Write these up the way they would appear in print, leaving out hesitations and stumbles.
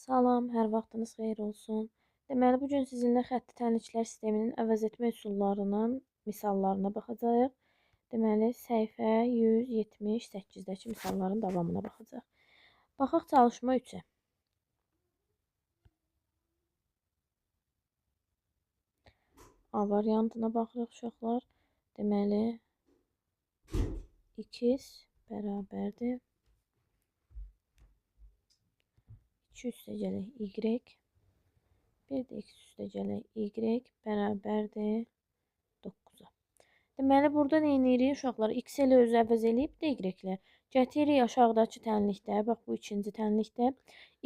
Salam, hər vaxtınız xeyir olsun. Deməli, bu gün sizinlə xətti tənliklər sisteminin əvəz etmə üsullarının misallarına baxacağıq. Deməli, səhifə 178-dəki misalların davamına baxacağıq. Baxaq çalışma 3-ə. A variantına baxırıq uşaqlar. Deməli, x bərabərdir 2 üstəgələk y. Bir də x üstəgələk y bərabərdir 9-a. Deməli, burada nə edirik uşaqlar? X ilə özü əvəz eləyib də y ilə. Gətirik aşağıdakı tənlikdə, bax bu ikinci tənlikdə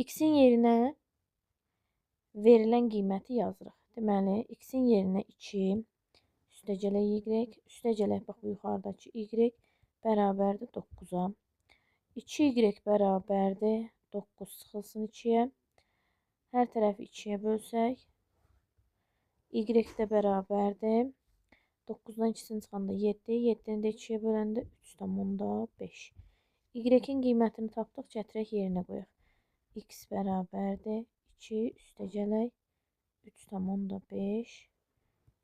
x-in yerinə verilən qiyməti yazırıq. Deməli, x-in yerinə 2 üstəgələk y, üstəgələk bax bu yuxarıdakı y bərabərdir 9-a. 2y bərabərdir 9 çıxılsın 2-yə. Hər tərəfi 2-yə bölsək, y də bərabərdir 9-dan 2-sini çıxanda 7, 7-ni də 2-yə böləndə 3,5. Y-in qiymətini tapdıq, gətirək yerinə qoyaq. X bərabərdir 2 üstəgələk 3,5.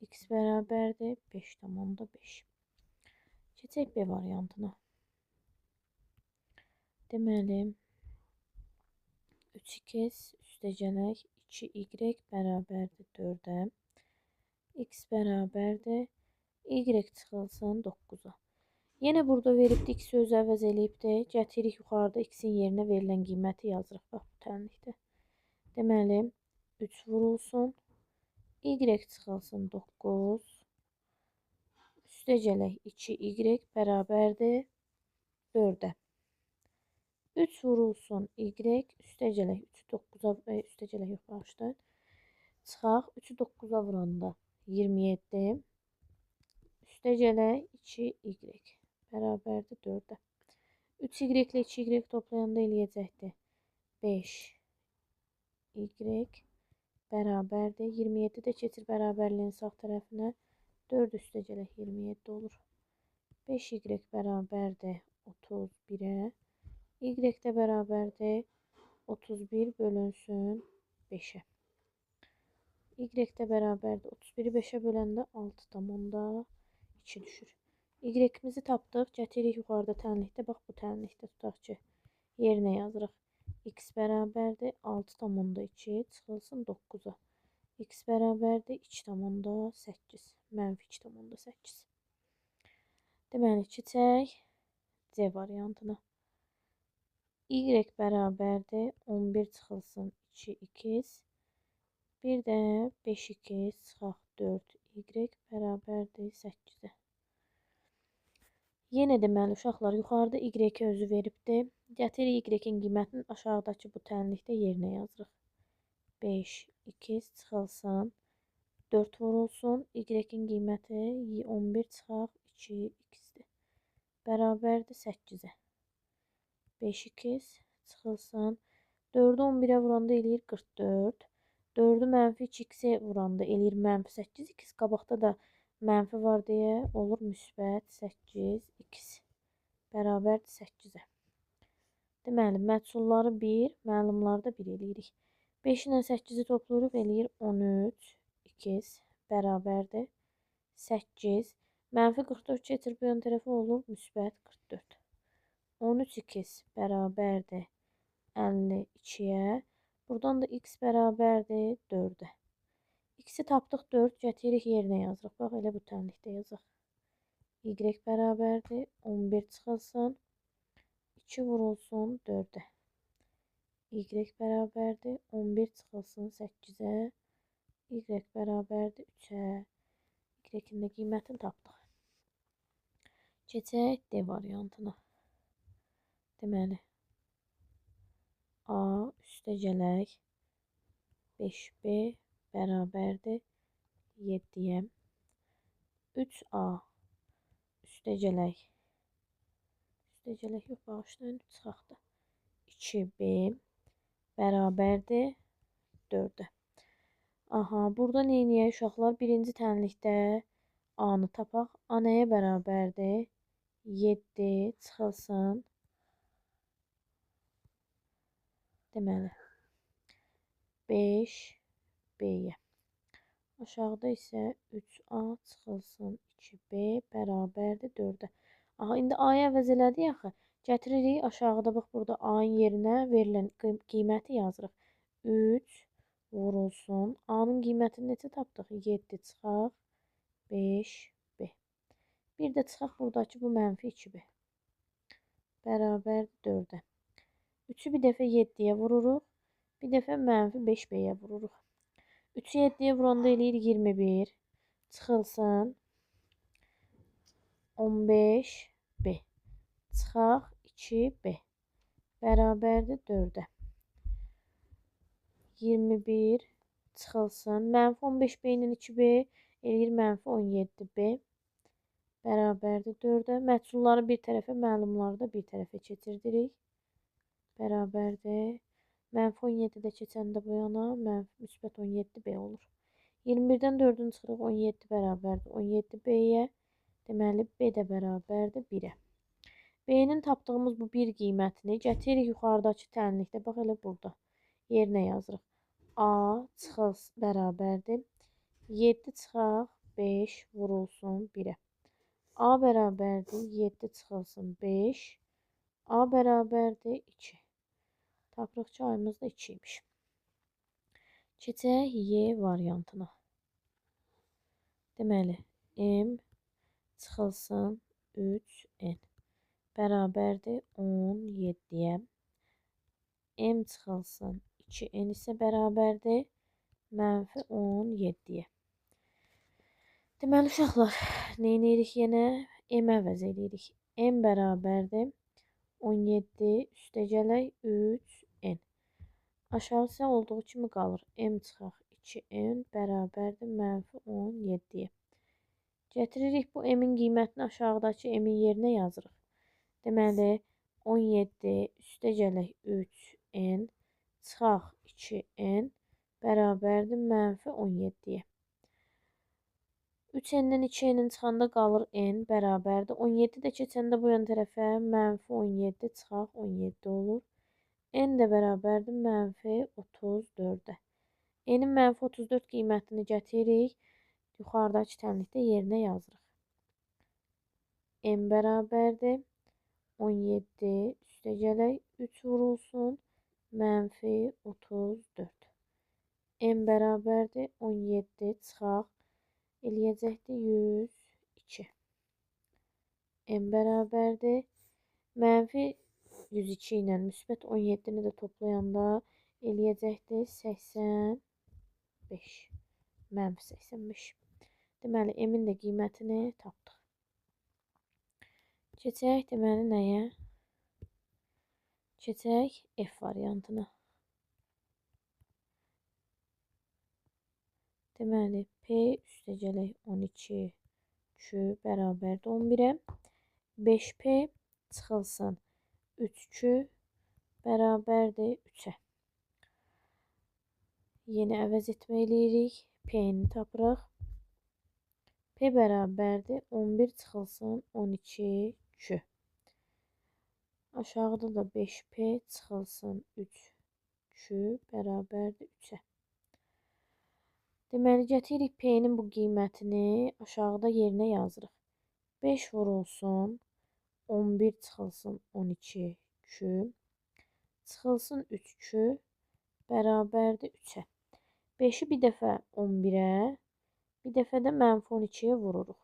X bərabərdir 5,5. Keçək B variantına. Deməli, 3x üstəgələk 2y bərabərdir 4-ə. X bərabərdir y çıxılsın 9-a. Yenə burada veribdir, x özü əvəz eləyibdir. Gətirik yuxarıda x-in yerinə verilən qiyməti yazırıq. Bax bu tənlikdə. Deməli, 3 vurulsun. Y çıxılsın 9. Üstəgələk 2y bərabərdir 4-ə. 3 vurulsun y, üstəgələk 3'ü 9'a, üstəgələk yox, bağışlayın. Çıxaq, 3'ü 9'a vuranda 27. Üstəgələk 2y bərabərdir 4-ə. 3y ilə 2y toplayanda eləyəcəkdir 5y bərabərdir. 27 də keçir bərabərliyin sağ tərəfinə. 4 üstəgələk 27 olur. 5y bərabərdir 31-ə. Y də bərabərdir 31 bölünsün 5-ə. Y də bərabərdir 31-i 5-ə böləndə 6,2 düşür. Y-imizi tapdıq. Gətirik yuxarıda tənlikdə. Bax bu tənlikdə tutaq ki, yerinə yazırıq. X bərabərdir 6,2 çıxılsın 9-a. X bərabərdir 2,8. Mənfi 2,8. Deməli, keçək C variantına. Y bərabərdir 11 çıxılsın 2x. Bir də 5x çıxaq 4y bərabərdir 8-ə. Yenə deməli uşaqlar yuxarıda y özü veribdir. Gətirik y-in qiymətini aşağıdakı bu tənlikdə yerinə yazırıq. 5x çıxılsın 4 vurulsun. Y-in qiyməti 11 çıxaq 2x-dir. Bərabərdir 8-ə. 5x çıxılsın. 4'ü 11'ə vuranda eləyir 44. 4'ü mənfi 2x-ə vuranda eləyir mənfi 8x. Qabaqda da mənfi var deyə olur müsbət 8x. Bərabərdir 8-ə. Deməli, məhsulları 1, məlumları da 1 eləyirik. 5 ilə 8-i toplayırıq, eləyir 13x bərabərdir 8. Mənfi 44 keçir bu yan tərəfə olur müsbət 44. 13x bərabərdir 52-yə. Buradan da x bərabərdir 4-ə. X-i tapdıq 4, gətirik yerinə yazırıq. Bax, elə bu tənlikdə yazaq. Y bərabərdir 11 çıxılsın 2 vurulsun 4-ə. Y bərabərdir 11 çıxılsın 8-ə. Y bərabərdir 3-ə. Y-in də qiymətini tapdıq. Keçək D variantına. Deməli, A üstəgələk 5B bərabərdir 7-yə. 3A üstəgələk yox, bağışlayın, çıxaqdır. 2B bərabərdir 4-ə. Aha, burada nə edək uşaqlar? Birinci tənlikdə A-nı tapaq. A nəyə bərabərdir? 7 çıxılsın. Deməli, 5B'ye. Aşağıda isə 3A çıxılsın 2B bərabərdir 4-ə. Aha, indi A-ya əvəz elədik axı. Gətiririk aşağıda, bax burada A-nın yerinə verilən qiyməti yazırıq. 3 vurulsun. A-nın qiymətini neçə tapdıq? 7 çıxaq 5B. Bir də çıxaq buradakı bu mənfi 2B. Bərabərdir 4-ə. 3-ü bir dəfə 7-yə vururuq. Bir dəfə mənfi 5B-yə vururuq. 3'ü 7'ye vuranda eləyir 21. Çıxılsın 15B. Çıxaq 2B. Bərabərdir 4-ə. 21 çıxılsın. Mənfi 15B ilə 2B eləyir mənfi 17B. Bərabərdir 4-ə. Məhsulları bir tərəfə, məlumları da bir tərəfə keçirdirik. Bərabərdir. Mənfi 17-də keçəndə bu yana müsbət 17B olur. 21-dən 4-ünü çıxırıq 17 bərabərdir 17B-yə. Deməli B də bərabərdir 1-ə. B-nin tapdığımız bu 1 qiymətini gətiririk yuxarıdakı tənlikdə. Bax elə burada. Yerinə yazırıq. A çıxılsın bərabərdir 7 çıxaq 5 vurulsun 1-ə. A bərabərdir 7 çıxılsın 5. A bərabərdir 2. Tapırıq ki, ayımız da 2 imiş. Keçək Y variantına. Deməli, M çıxılsın 3N bərabərdir 17-yə. M çıxılsın 2N isə bərabərdir mənfi 17-yə. Deməli, uşaqlar, nə edirik yenə? M əvəz edirik. M bərabərdir 17 üstə gələk 3N. Aşağı isə olduğu kimi qalır. M çıxaq 2N bərabərdir mənfi 17-yə. Gətiririk bu M-in qiymətini aşağıdakı M-in yerinə yazırıq. Deməli 17 üstə gələk 3N çıxaq 2N bərabərdir mənfi 17-yə. 3N-dən 2N-in çıxanda qalır N bərabərdir. 17 də keçəndə bu yan tərəfə mənfi 17 çıxaq 17 olur. N də bərabərdir mənfi 34-ə. N-in mənfi 34 qiymətini gətiririk. Yuxarıdakı tənlikdə yerinə yazırıq. N bərabərdir 17 üstə gələk 3 vurulsun mənfi 34. N bərabərdir 17 çıxaq eləyəcəkdir 102. N bərabərdir mənfi 102 ilə müsbət 17-ni də toplayanda eləyəcəkdir 85. Mənfi 85. Deməli, M-in də qiymətini tapdıq. Keçək deməli nəyə? Keçək F variantına. Deməli, P üstə gələk 12 Q bərabərdir 11-ə. 5P çıxılsın 3Q bərabərdir 3-ə. Yeni əvəz etmə eləyirik. P-ni tapırıq. P bərabərdir 11 çıxılsın 12Q. Aşağıda da 5P çıxılsın 3Q bərabərdir 3-ə. Deməli, gətiririk P-nin bu qiymətini aşağıda yerinə yazırıq. 5 vurulsun 11 çıxılsın 12Q çıxılsın 3Q bərabərdir 3-ə. 5-i bir dəfə 11-ə, bir dəfə də mənfi 12-yə vururuq.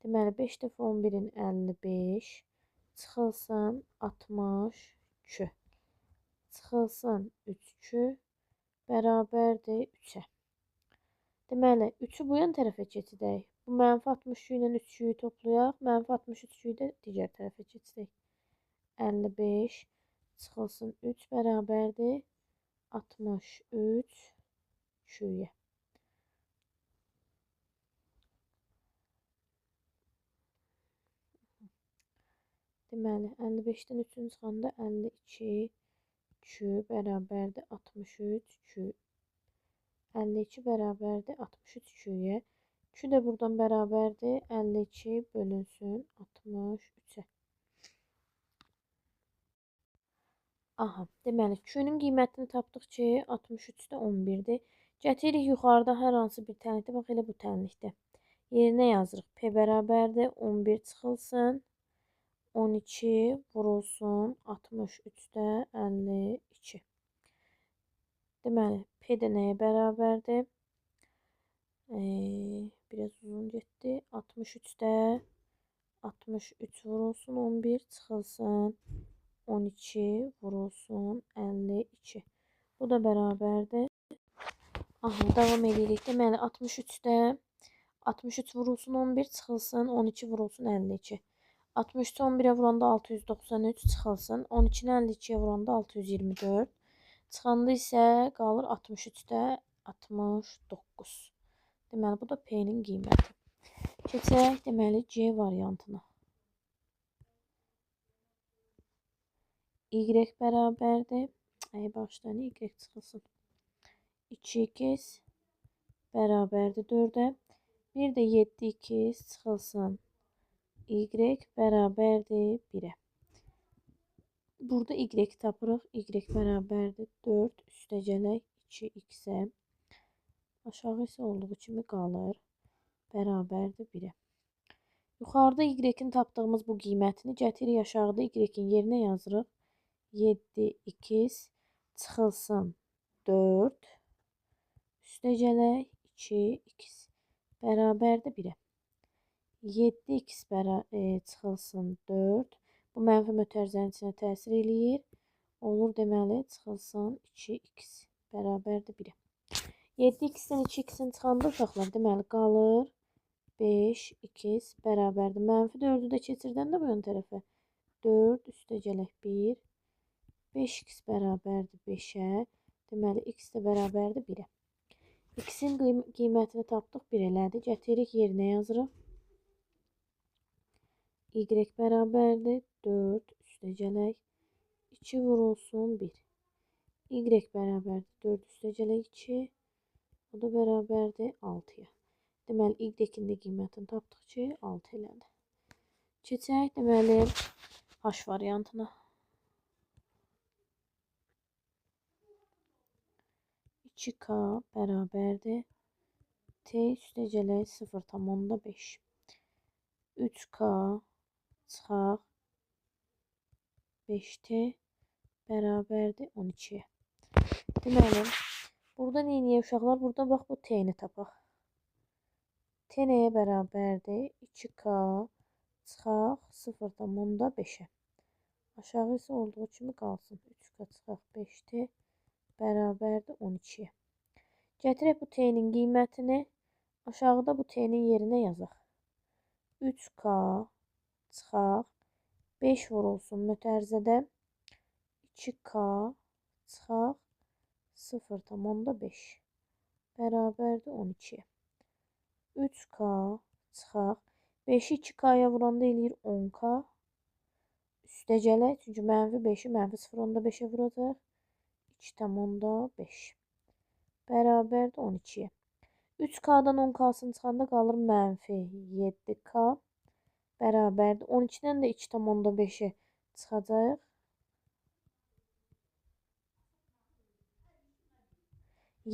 Deməli, 5 dəfə 11-in 55 çıxılsın 60Q çıxılsın 3Q bərabərdir 3-ə. Deməli, 3-ü bu yan tərəfə keçidək. Bu mənfi 60Q ilə 3Q-yu toplayaq. Mənfi 63Q-yu da digər tərəfə keçidək. 55 çıxılsın 3 bərabərdir 63 Q-yə. Deməli, 55-dən 3-ün çıxanda 52 Q bərabərdir 63 Q. 52 bərabərdir 63 Q-yə. Q də buradan bərabərdir 52 bölünsün 63-ə. Aha, deməli Q-nun qiymətini tapdıq ki, 63-də 11-dir. Gətiririk yuxarıda hər hansı bir tənlikdə, bax elə bu tənlikdə. Yerinə yazırıq. P bərabərdir 11 çıxılsın 12 vurulsun 63-də 52. Deməli, P də nəyə bərabərdir? Biraz uzun getdi. 63-də 63 vurulsun 11 çıxılsın 12 vurulsun 52. Bu da bərabərdir. Aha, davam edirik. Deməli 63-də 63 vurulsun 11 çıxılsın 12 vurulsun 52. 63 11-ə vuranda 693 çıxılsın 12-ni 52-yə vuranda 624. Çıxanda isə qalır 63-də 69. Deməli bu da P-nin qiyməti. Keçək deməli C variantına. Y bərabərdir. Başdan Y çıxılsın. 2x bərabərdir 4-ə. Bir də 7x çıxılsın. Y bərabərdir 1-ə. Burada Y tapırıq. Y bərabərdir 4 üstəgələk 2x-ə. Aşağı isə olduğu kimi qalır. Bərabərdir 1-ə. Yuxarıda Y-in tapdığımız bu qiymətini gətiririk aşağıda Y-in yerinə yazırıq. 7x çıxılsın 4 üstəgələk 2x bərabərdir 1-ə. 7x çıxılsın 4. Bu mənfi mötərizənin içinə təsir eləyir. Olur deməli çıxılsın 2x bərabərdir 1-ə. 7x-dən 2x-in çıxanda uşaqlar deməli qalır 5x bərabərdir. Mənfi 4-ü də keçirdəndə bu yan tərəfə 4 üstəgələk 1 5x bərabərdir 5-ə. Deməli, x də bərabərdir 1-ə. X-in qiymətini tapdıq 1 elədi. Gətiririk yerinə yazırıq. Y bərabərdir 4 üstəgələk 2 vurulsun 1. Y bərabərdir 4 üstəgələk 2. O da bərabərdir 6-ya. Deməli, Y-in də qiymətini tapdıq ki, 6 elədi. Keçək, deməli, H variantına. 2k bərabərdir t üstəgələk 0,5. 3k çıxaq 5t bərabərdir 12-yə. Deməli, burada neyiniyə uşaqlar? Burada bax bu t-ni tapaq. T nəyə bərabərdir? 2k çıxaq 0,5-ə. Aşağı isə olduğu kimi qalsın. 3k çıxaq 5t bərabərdir 12-yə. Gətirək bu t-nin qiymətini aşağıda bu t-nin yerinə yazaq. 3k çıxaq 5 vurulsun mötərizədə 2k çıxaq 0,5 bərabərdir 12-yə. 3k çıxaq 5-i 2k-ya vuranda eləyir 10k üstəgələk, çünki mənfi 5-i mənfi 0,5-ə vuracaq. 2,5 bərabərdir 12-yə. 3k-dan 10k-sını çıxanda qalır mənfi 7k bərabərdir. 12-dən də 2,5-i çıxacaq.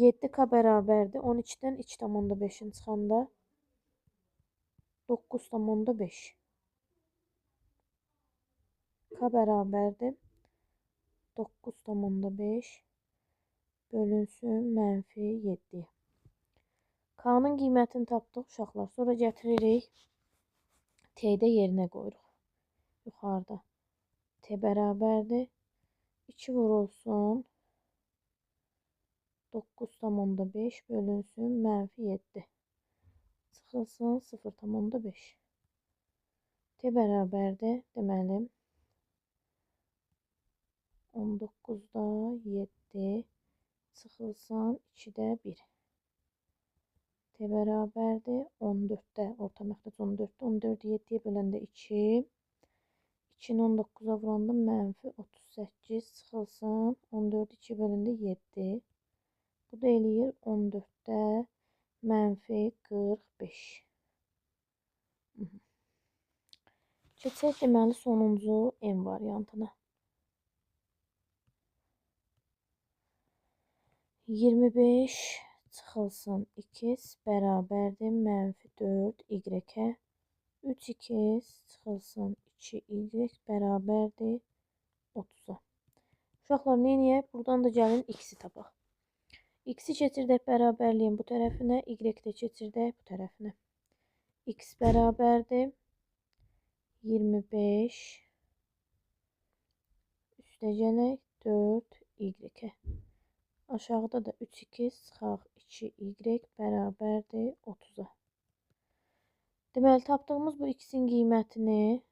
7k bərabərdir. 12-dən 2,5-ini çıxanda 9,5 k bərabərdir. 9,5 bölünsün mənfi 7. K-nın qiymətini tapdıq uşaqlar. Sonra gətiririk. T-də yerinə qoyuruq. Yuxarıda. T bərabərdir. 2 vurulsun 9,5 bölünsün mənfi 7. Çıxılsın 0,5. T bərabərdir. Deməli 19-da 7 çıxılsın 2-də 1. T bərabərdir 14-də. Orta məxrəc 14-də. 14-ü 7-yə böləndə 2. 2-ni 19-a vuranda mənfi 38 çıxılsın. 14-ü 2-yə böləndə 7. Bu da eləyir 14-də mənfi 45. Keçək deməli sonuncu M variantına. 25 çıxılsın 2 bərabərdir -4 y-ə. 3x çıxılsın 2y bərabərdir 30-a. Uşaqlar, neyniyək? Buradan da gəlin x-i tapaq. X-i keçirdək bərabərliyin bu tərəfinə, y-də keçirdək bu tərəfinə. X bərabərdir 25 üstə gələk 4y-ə. Aşağıda da 3x çıxaq 2y bərabərdir 30-a. Deməli, tapdığımız bu x-in qiymətini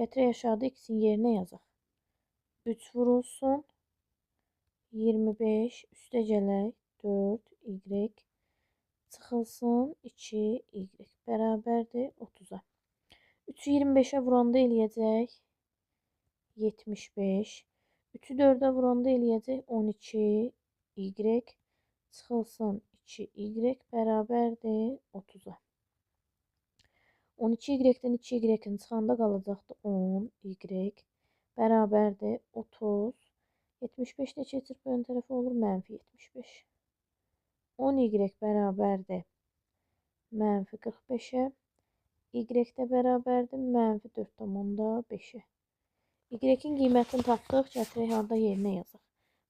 gətirək aşağıda x-in yerinə yazaq. 3 vurulsun 25 üstə gələk 4y çıxılsın 2y bərabərdir 30-a. 3-ü 25-ə vuranda eləyəcək 75. 3-ü 4-ə vuranda eləyəcək 12y çıxılsın 2y bərabərdir 30-a. 12y-dən 2y-in çıxanda qalacaqdır 10y bərabərdir 30. 75-də keçir bu ön tərəfə olur -75. 10y bərabərdir -45-ə. Y-də bərabərdir -4,5-ə. Y-in qiymətini tapdıq. Gətirək harda yerinə yazaq.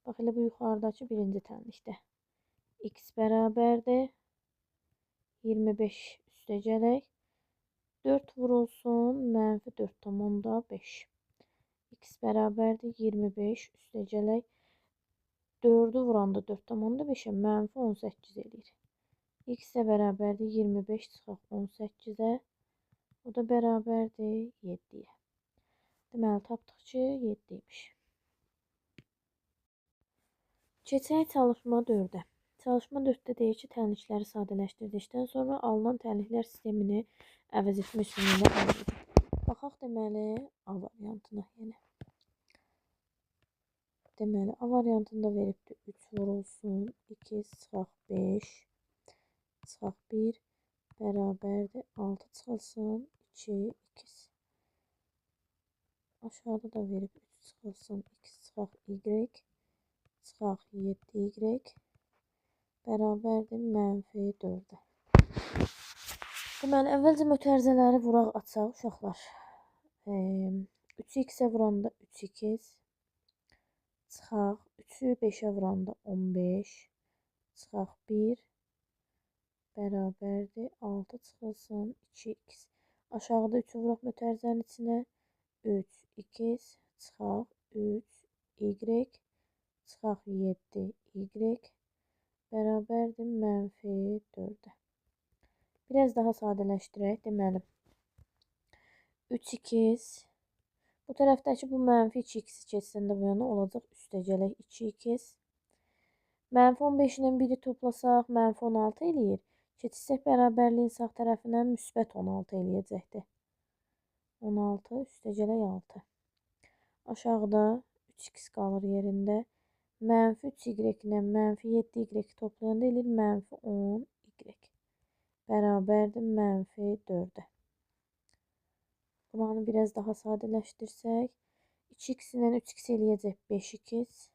Bax, elə bu yuxarıdakı birinci tənlikdə. X bərabərdir 25 üstə gələk 4 vurulsun -4,5. X bərabərdir 25 üstə gələk 4-ü vuranda 4,5-ə -18 eləyir. X də bərabərdir 25 çıxaq 18-ə. O da bərabərdir 7-yə. Deməli, tapdıq ki, 7-ymiş. Keçək çalışma 4-ə. Çalışma 4-də deyir ki, tənlikləri sadələşdirdikdən sonra alınan tənliklər sistemini əvəz etmə üsulunda həll edin. Baxaq deməli A variantına yenə. Deməli, A variantında veribdir 3 vurulsun 2 çıxaq 5 çıxaq 1 bərabərdir 6 çıxılsın 2x. Aşağıda da verib 3 çıxılsın 2 çıxaq y çıxaq 7y bərabərdir -4-ə. Deməli, əvvəlcə mötərizələri vuraq, açaq uşaqlar. 3x-ə vuranda 3x çıxaq 3-ü 5-ə vuranda 15 çıxaq 1 bərabərdir 6 çıxılsın 2x. Aşağıda 3-ü vuraq mötərizənin içinə 3x çıxaq 3y çıxaq 7y bərabərdir -4-ə. Biraz daha sadələşdirək. Deməli, 3x bu tərəfdəki bu -2x keçsəndə bu yana olacaq üstə gələk 2x. -15 ilə 1-i toplasaq -16 eləyir. Keçsək bərabərliyin sağ tərəfinə müsbət 16 eləyəcəkdir. 16 üstə gələk 6. Aşağıda 3x qalır yerində. -3y ilə -7y toplayanda eləyir -10y. Bərabərdir -4-ə. Buranı biraz daha sadələşdirsək. 2x ilə 3x eləyəcək 5x.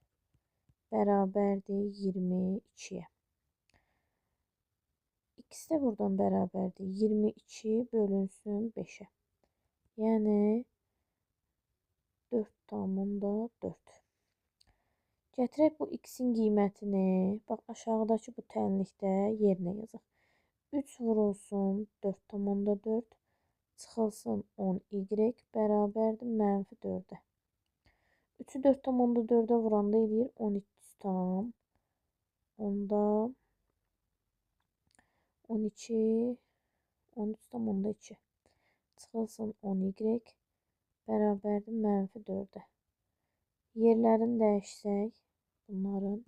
Bərabərdir 22-yə. X də buradan bərabərdir 22 bölünsün 5-ə. Yəni 4,4. Gətirək bu x-in qiymətini, bax aşağıdakı bu tənlikdə yerinə yazaq. 3 vurulsun 4,4 çıxılsın 10y bərabərdir -4-ə. 3-ü 4,4-ə vuranda eləyir 13 tam. Onda 12 13 tam onda 2 çıxılsın 10y bərabərdir -4-ə. Yerlərini dəyişsək bunların,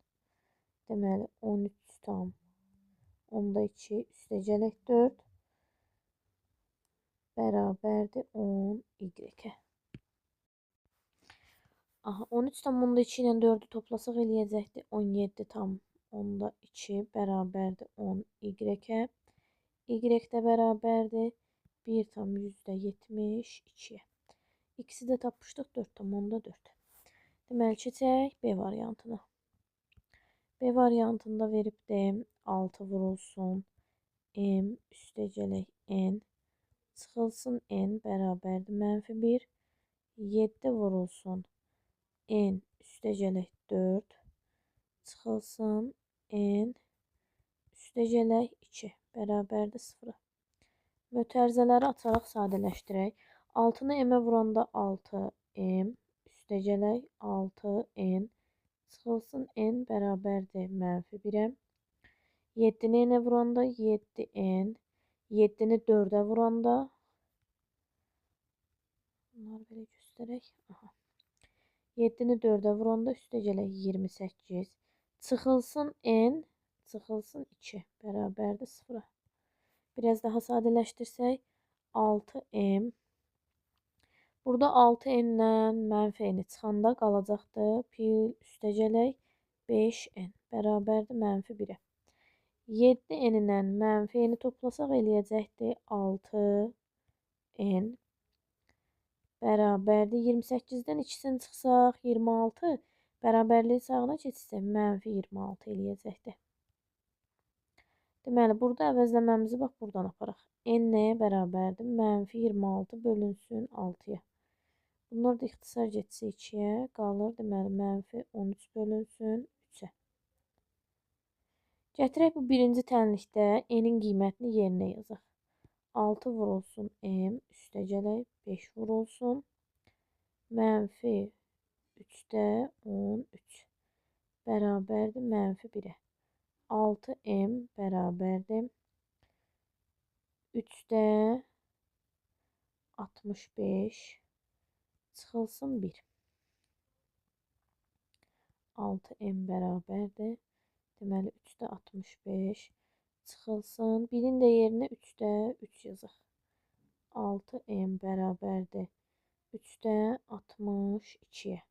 deməli 13 tam onda 2 üstə gələk 4 bərabərdir 10y. Aha, 13 tam onda 2 ilə 4-ü toplasaq eləyəcəkdir 17 tam onda 2 bərabərdir 10y. Y də bərabərdir 1 tam %72-yə. X-i də tapmışdıq 4 tam onda 4. Deməli, keçək B variantına. B variantında verip de 6 vurulsun. M üstəgələk n çıxılsın n bərabərdir mənfi 1. 7 vurulsun. N üstəgələk 4 çıxılsın n üstəgələk 2 bərabərdir 0. Mötərizələri açaraq sadələşdirək. 6-nı m-ə vuranda 6m üstəgələk 6n çıxılsın n bərabərdir mənfi 1-ə. 7-ni n-ə vuranda 7n, 7-ni 4-ə vuranda bunları belə göstərək. 7-ni 4-ə vuranda üstəgələk 28 çıxılsın n çıxılsın 2 bərabərdir 0-a. Biraz daha sadələşdirsək 6m. Burada 6n-dən mənfi n çıxanda qalacaqdır. Pi üstəgələk 5n bərabərdir mənfi 1-ə. 7n-dən mənfi n toplasaq eləyəcəkdir 6n bərabərdir. 28-dən 2-sini çıxsaq 26 bərabərliyi sağına keçsək mənfi 26 eləyəcəkdir. Deməli, burada əvəzləməmizi bax buradan aparaq. N nəyə bərabərdir? Mənfi 26 bölünsün 6-ya. Bunlar da ixtisar getsə 2-yə qalır. Deməli, mənfi 13 bölünsün 3-ə. Gətirək bu birinci tənlikdə n-in qiymətini yerinə yazaq. 6 vurulsun m üstəgələk 5 vurulsun. Mənfi 3-də 13 bərabərdir mənfi 1-ə. 6m bərabərdir 3-də 65 çıxılsın 1. 6m bərabərdir. Deməli 3-də 65 çıxılsın. 1-in də yerinə 3-də 3 yazaq. 6m bərabərdir 3-də 62-yə.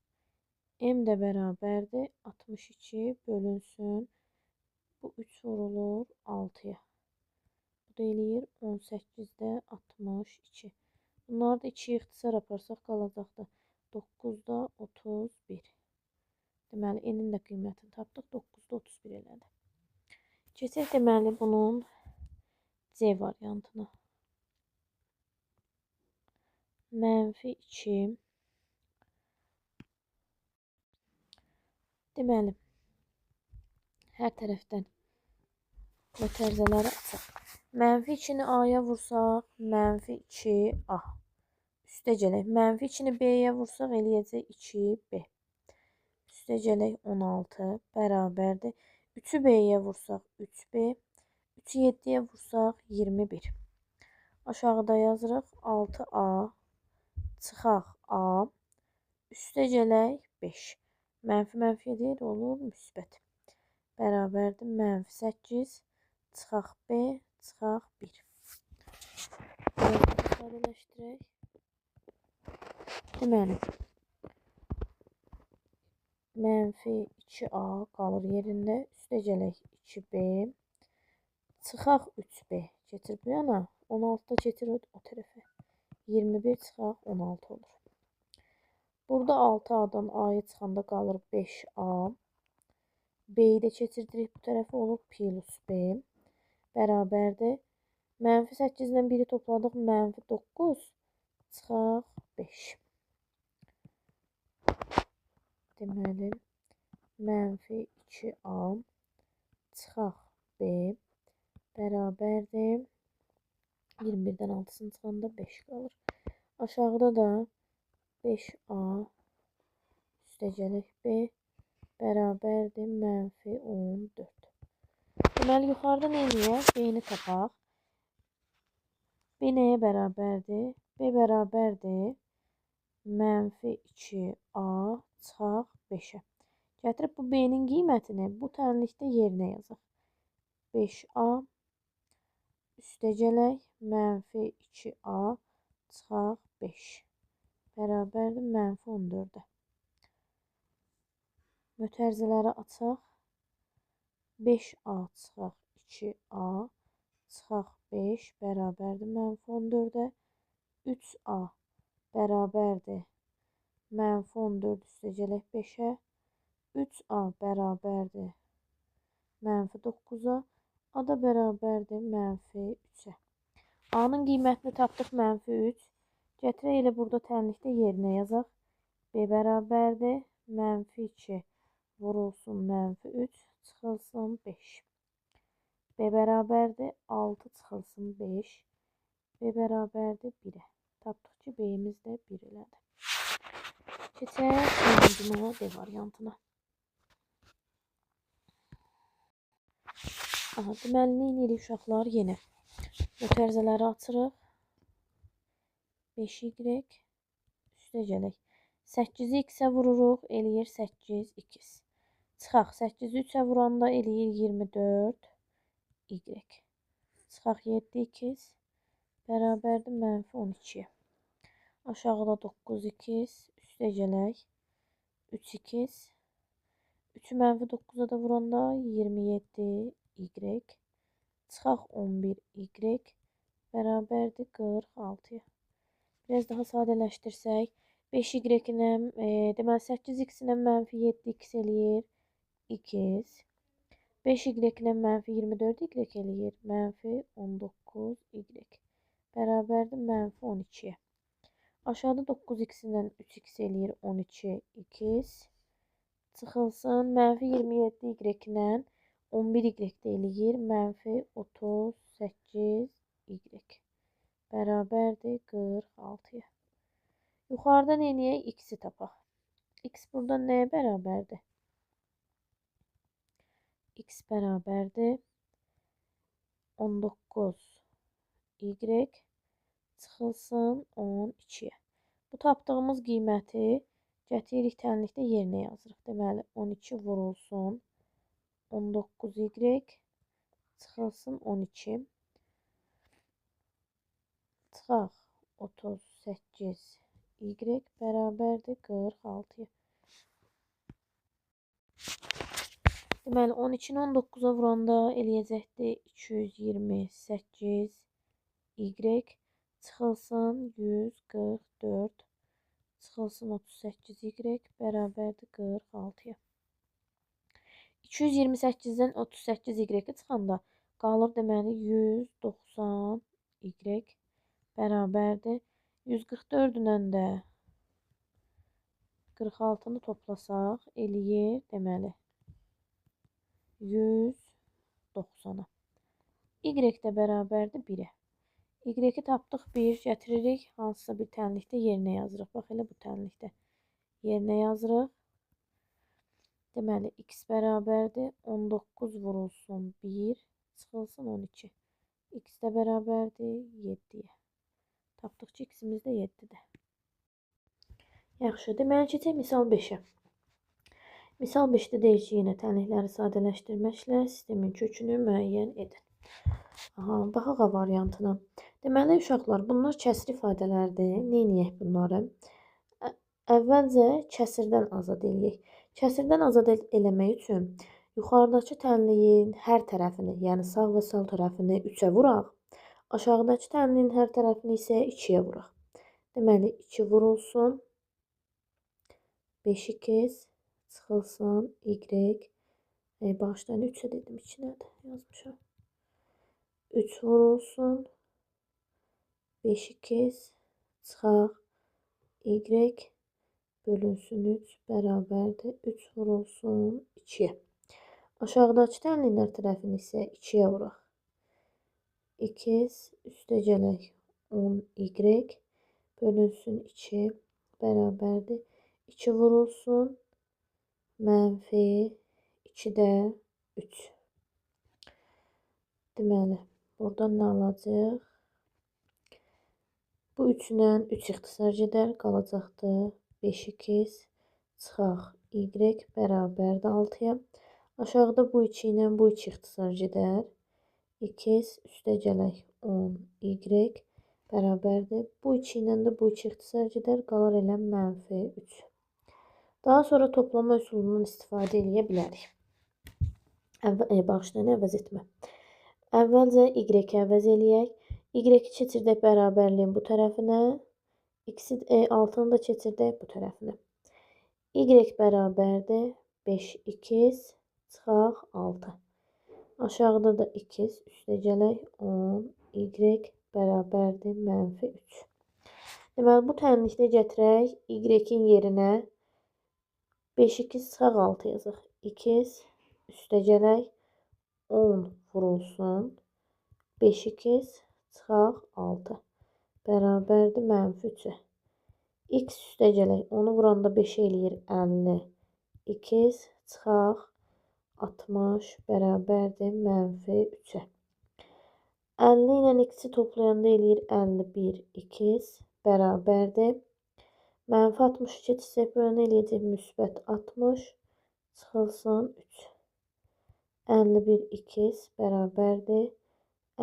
M də bərabərdir 62 bölünsün. Bu 3 vurulur 6-ya. Bu da eləyir 18-də 62. Bunları da 2-yə ixtisar aparsaq qalacaqdır. 9-da 31. Deməli, n-in də qiymətini tapdıq. 9-da 31 elədi. Keçək deməli bunun C variantına. Mənfi 2. Deməli, hər tərəfdən mötərizələri açaq. Mənfi 2-ni A-ya vursaq, mənfi 2A. Üstəgələk, mənfi 2-ni B-yə vursaq, eləyəcək 2B. Üstəgələk 16 bərabərdir. 3-ü B-yə vursaq, 3B. 3-ü 7-yə vursaq, 21. Aşağıda yazırıq 6A çıxaq A. Üstəgələk 5. Mənfi mənfiyə deyil, olur müsbət. Bərabərdir mənfi 8 çıxaq B çıxaq 1. İfadələşdirək. Deməli, mənfi 2A qalır yerində. Üstəgələk 2B çıxaq 3B. Keçir bu yana. 16-da keçir o tərəfə. 21 çıxaq 16 olur. Burada 6A-dan A-ya çıxanda qalır 5A. B-yi də keçirdirik bu tərəfə, olur plus B. Bərabərdir. Mənfi 8-dən 1-i topladıq, mənfi 9 çıxaq 5. Deməli, mənfi 2A çıxaq B bərabərdir. 21-dən 6-sını çıxanda 5 qalır. Aşağıda da 5A üstəgələk B bərabərdir mənfi 14. Deməli, yuxarıda nə eləyək? B-ni tapaq. B nəyə bərabərdir? B bərabərdir mənfi 2A çıxaq 5-ə. Gətirib bu B-nin qiymətini bu tənlikdə yerinə yazaq. 5A üstəgələk mənfi 2A çıxaq 5 bərabərdir mənfi 14-ə. Mötərizələri açaq. 5A çıxaq 2A çıxaq 5 bərabərdir mənfi 14-ə. 3A bərabərdir mənfi 14 üstəgələk 5-ə. 3A bərabərdir mənfi 9-a. A da bərabərdir mənfi 3-ə. A-nın qiymətini tapdıq mənfi 3. Gətirək elə burada tənlikdə yerinə yazaq. B bərabərdir mənfi 2 vurulsun mənfi 3 çıxılsın 5. B bərabərdir 6 çıxılsın 5. B bərabərdir 1-ə. Tapdıq ki, B-imiz də 1 elədi. Keçək sonuncu D variantına. Aha, deməli, nə edirik uşaqlar? Yenə mötərizələri açırıq. 5y üstə gələk. 8-i x-ə vururuq, eləyir 8x. Çıxaq 8-i 3-ə vuranda eləyir 24y. Çıxaq 7x bərabərdir mənfi 12-yə. Aşağıda 9x, üstə gələk 3x. 3-ü mənfi 9-a da vuranda 27y. Çıxaq 11y bərabərdir 46-ya. Biraz daha sadələşdirsək, 5y-nə, deməli 8x-ilə mənfi 7x eləyir 2x. 5y-ilə mənfi 24y eləyir mənfi 19y. Bərabərdir mənfi 12-yə. Aşağıda 9x-ilə 3x eləyir 12x. Çıxılsın mənfi 27y-ilə 11y də eləyir mənfi 38y. Bərabərdir 46-ya. Yuxarıda neyiniyək? X-i tapaq. X burada nəyə bərabərdir? X bərabərdir 19y çıxılsın 12-yə. Bu tapdığımız qiyməti gətiririk tənlikdə yerinə yazırıq. Deməli 12 vurulsun 19y çıxılsın 12. Çıxaq 38y bərabərdir 46-ya. Deməli 12-ni 19-a vuranda eləyəcəkdir 228y çıxılsın 144 çıxılsın 38y bərabərdir 46-ya. 228-dən 38y çıxanda qalır deməli 190y bərabərdir. 144-lə də 46-nı toplasaq eləyir deməli 190-a. Y də bərabərdir 1-ə. Y-i tapdıq 1, gətiririk hansısa bir tənlikdə yerinə yazırıq. Bax elə bu tənlikdə yerinə yazırıq. Deməli x bərabərdir 19 vurulsun 1 çıxılsın 12. X də bərabərdir 7-yə. Tapdıq ki, x-imiz də 7-dir. Yaxşı, deməli keçək misal 5-ə. Misal 5-də deyir ki, yenə tənlikləri sadələşdirməklə sistemin kökünü müəyyən edin. Aha, baxaq A variantına. Deməli, uşaqlar, bunlar kəsr ifadələrdir. Neyniyək bunları? Əvvəlcə kəsirdən azad eləyək. Kəsirdən azad eləmək üçün yuxarıdakı tənliyin hər tərəfini, yəni sağ və sol tərəfini 3-ə vuraq. Aşağıdakı tənliyin hər tərəfini isə 2-yə vuraq. Deməli, 2 vurulsun 5x çıxılsın y. Bağışlayın 3-ə dedim, 2 nədir? Yazmışam. 3 vurulsun 5x çıxaq y bölünsün 3 bərabərdir 3 vurulsun 2-yə. Aşağıdakı tənliyin hər tərəfini isə 2-yə vuraq. X üstə gələk 10y bölünsün 2 bərabərdir 2 vurulsun mənfi 2-də 3. Deməli, buradan nə alacaq? Bu 3-lə 3 ixtisar gedər, qalacaqdır 5x çıxaq y bərabərdir 6-ya. Aşağıda bu 2 ilə bu 2 ixtisar gedər. X üstə gələk 10y bərabərdir. Bu 2 ilə də bu 2 ixtisar gedər, qalar elə mənfi 3. Daha sonra toplama üsulundan istifadə edə bilərik. Bağışlayın, əvəz etmə. Əvvəlcə y-i əvəz eləyək. Y-i keçirdək bərabərliyin bu tərəfinə. X-6-nı da keçirdək bu tərəfinə. Y bərabərdir 5x çıxaq 6. Aşağıda da ikiz üstə gələk 10 y bərabərdir -3. Deməli bu tənlikdə gətirək y-in yerinə 5 2 çıxaq 6 yazaq. İkiz üstə gələk 10 vurulsun 5 2 çıxaq 6 bərabərdir -3-ə. X üstə gələk. Onu vuranda 5 eləyir 50. 2 çıxaq 60 bərabərdir -3-ə. 50 ilə x-i toplayanda eləyir 51. 2 bərabərdir. -62 çiçək böləni eləyəcək müsbət 60 çıxılsın 3. 51 2 bərabərdir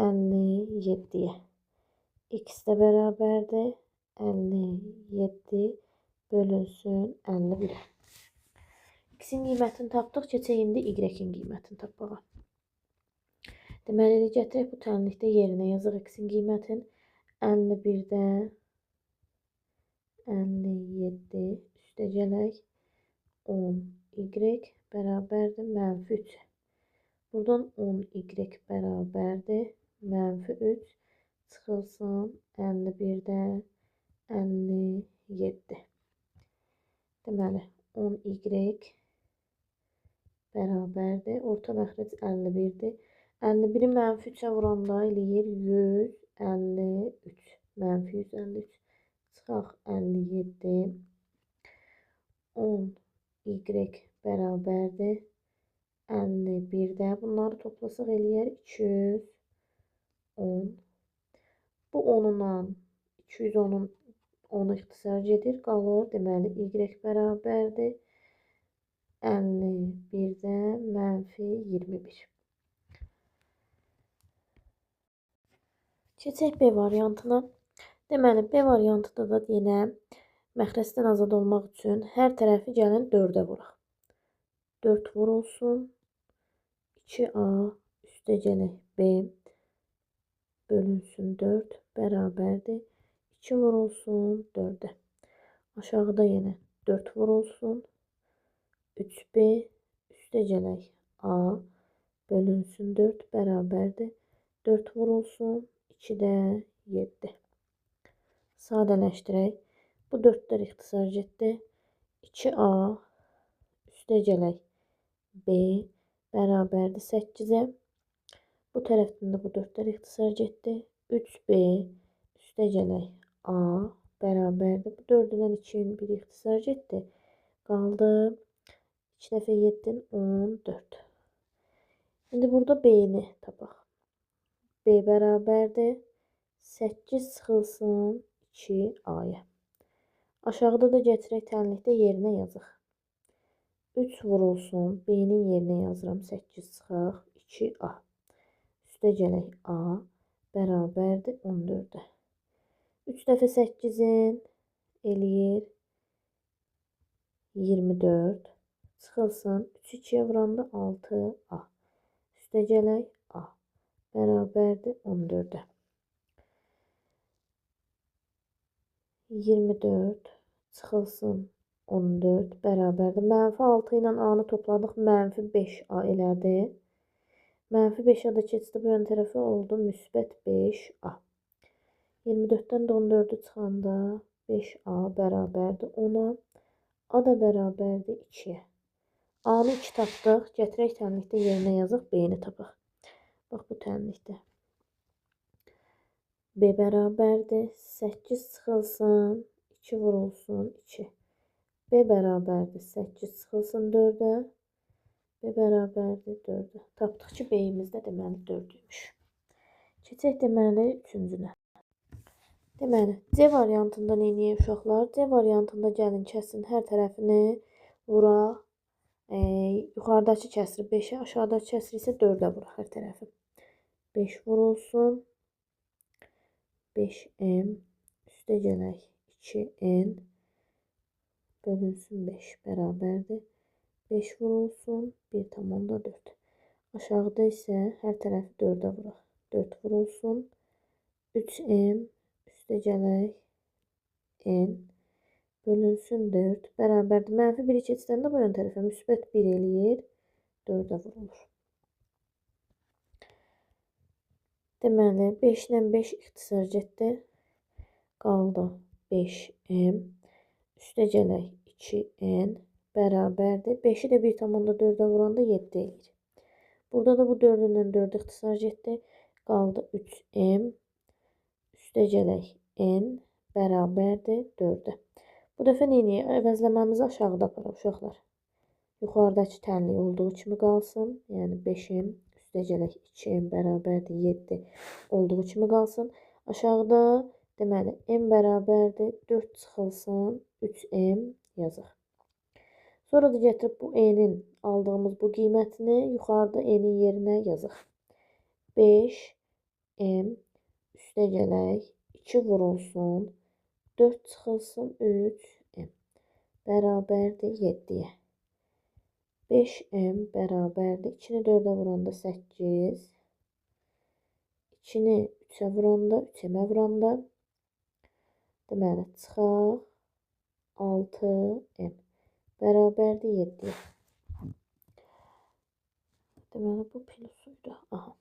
57-yə. X də bərabərdir 57 bölünsün 51-ə. X-in qiymətini tapdıq. Keçək indi Y-in qiymətini tapmağa. Deməli, elə gətirək bu tənlikdə yerinə yazıq X-in qiymətini 51-dən 57 üstə gələk 10 y bərabərdir -3. Buradan 10 y bərabərdir -3 çıxılsın 51-dən 57. Deməli 10 y bərabərdir. Orta məxrəc 51-dir. 51-i -3-ə vuranda eləyir 153. -153 çıxaq 57. 10 y bərabərdir 51-də. Bunları toplasaq eləyər 210. Bu 10-la 210-un 10 ixtisar gedir. Qalır. Deməli y bərabərdir 51-dən -21. Keçək B variantına. Deməli, B variantında da yenə məxrəcdən azad olmaq üçün hər tərəfi gəlin 4-ə vuraq. 4 vurulsun 2A üstə gələk B bölünsün 4 bərabərdir 2 vurulsun 4-ə. Aşağıda yenə 4 vurulsun 3B üstə gələk A bölünsün 4 bərabərdir 4 vurulsun 2-də 7. Sadələşdirək. Bu 4-lər ixtisar getdi. 2A üstə gələk B bərabərdir 8-ə. Bu tərəfdən də bu 4-lər ixtisar getdi. 3B üstə gələk A bərabərdir. Bu 4-dən 2-nin 1 ixtisar getdi. Qaldı 2 dəfə 7-nin 14. İndi burada B-ni tapaq. B bərabərdir 8 çıxılsın 2A-ya. Aşağıda da gətirək tənlikdə yerinə yazıq. 3 vurulsun B-nin yerinə yazıram 8 çıxaq 2A. Üstə gələk A bərabərdir 14-ə. 3 dəfə 8-in eləyir 24 çıxılsın 3 2-yə vuranda 6A. Üstə gələk A bərabərdir 14-ə. 24 çıxılsın 14 bərabərdir. -6 ilə A-nı topladıq. -5A elədi. -5A da keçdi bu yön tərəfə oldu. Müsbət 5A. 24-dən də 14-ü çıxanda 5A bərabərdir 10-a. A da bərabərdir 2-yə. A-nı 2 tapdıq. Gətirək tənlikdə yerinə yazıq. B-ni tapaq. Bax bu tənlikdə. B bərabərdir 8 çıxılsın 2 vurulsun 2. B bərabərdir 8 çıxılsın 4-ə. B bərabərdir 4-ə. Tapdıq ki, B-imiz də deməli 4-üymüş. Keçək deməli 3-cünə. Deməli, C variantında nə edək uşaqlar? C variantında gəlin kəsin hər tərəfini vuraq. Yuxarıdakı kəsri 5-ə, aşağıdakı kəsri isə 4-ə vuraq hər tərəfi. 5 vurulsun 5M üstə gələk 2N bölünsün 5 bərabərdir. 5 vurulsun 1,4. Aşağıda isə hər tərəfi 4-ə vuraq. 4 vurulsun 3M üstə gələk N bölünsün 4 bərabərdir. -1-i keçdəndə bu yön tərəfə müsbət 1 eləyir. 4-ə vurulur. Deməli 5-dən 5 ixtisar getdi. Qaldı 5m. Üstə gələk 2n bərabərdir. 5-i də 1,4-ə vuranda 7 eləyir. Burada da bu 4-lə 4 ixtisar getdi. Qaldı 3m. Üstə gələk n bərabərdir 4-ə. Bu dəfə neyini? Əvəzləməmizi aşağıda aparaq uşaqlar. Yuxarıdakı tənlik olduğu kimi qalsın. Yəni 5m üstə gələk 2m bərabərdir 7 olduğu kimi qalsın. Aşağıda deməli m bərabərdir 4 çıxılsın 3m yazıq. Sonra da gətirib bu n'in aldığımız bu qiymətini yuxarıda n'in yerinə yazıq. 5m üstə gələk 2 vurulsun 4 çıxılsın 3m bərabərdir 7-yə. 5m bərabərdir. 2-ni 4-ə vuranda 8. 2-ni 3-ə vuranda, 3-ə vuranda deməli çıxaq 6m bərabərdir 7-yə. Deməli bu plusuydu. Aha.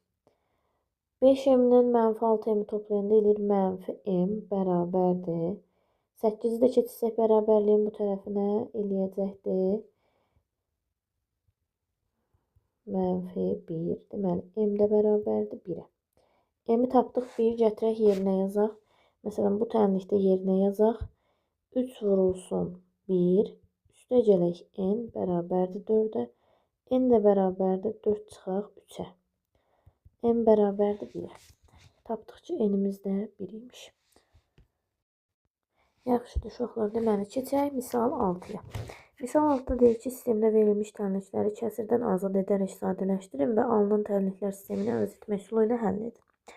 5m-dən mənfi 6m-i toplayanda eləyir mənfi m bərabərdir. 8-i də keçirsək bərabərliyin bu tərəfinə eləyəcəkdir. Mənfi 1. Deməli, m də bərabərdir 1-ə. M-i tapdıq 1, gətirək yerinə yazaq. Məsələn, bu tənlikdə yerinə yazaq. 3 vurulsun 1. Üstə gələk n bərabərdir 4-ə. N də bərabərdir 4 çıxaq 3-ə. M bərabərdir 1-ə. Tapdıq ki, n-imiz də 1 imiş. Yaxşıdır uşaqlar, deməli, keçək misal 6-ya. Misal 6-da deyir ki, sistemdə verilmiş tənlikləri kəsirdən azad edərək sadələşdirin və alınan tənliklər sistemini əvəz etmək üsulu ilə həll edin.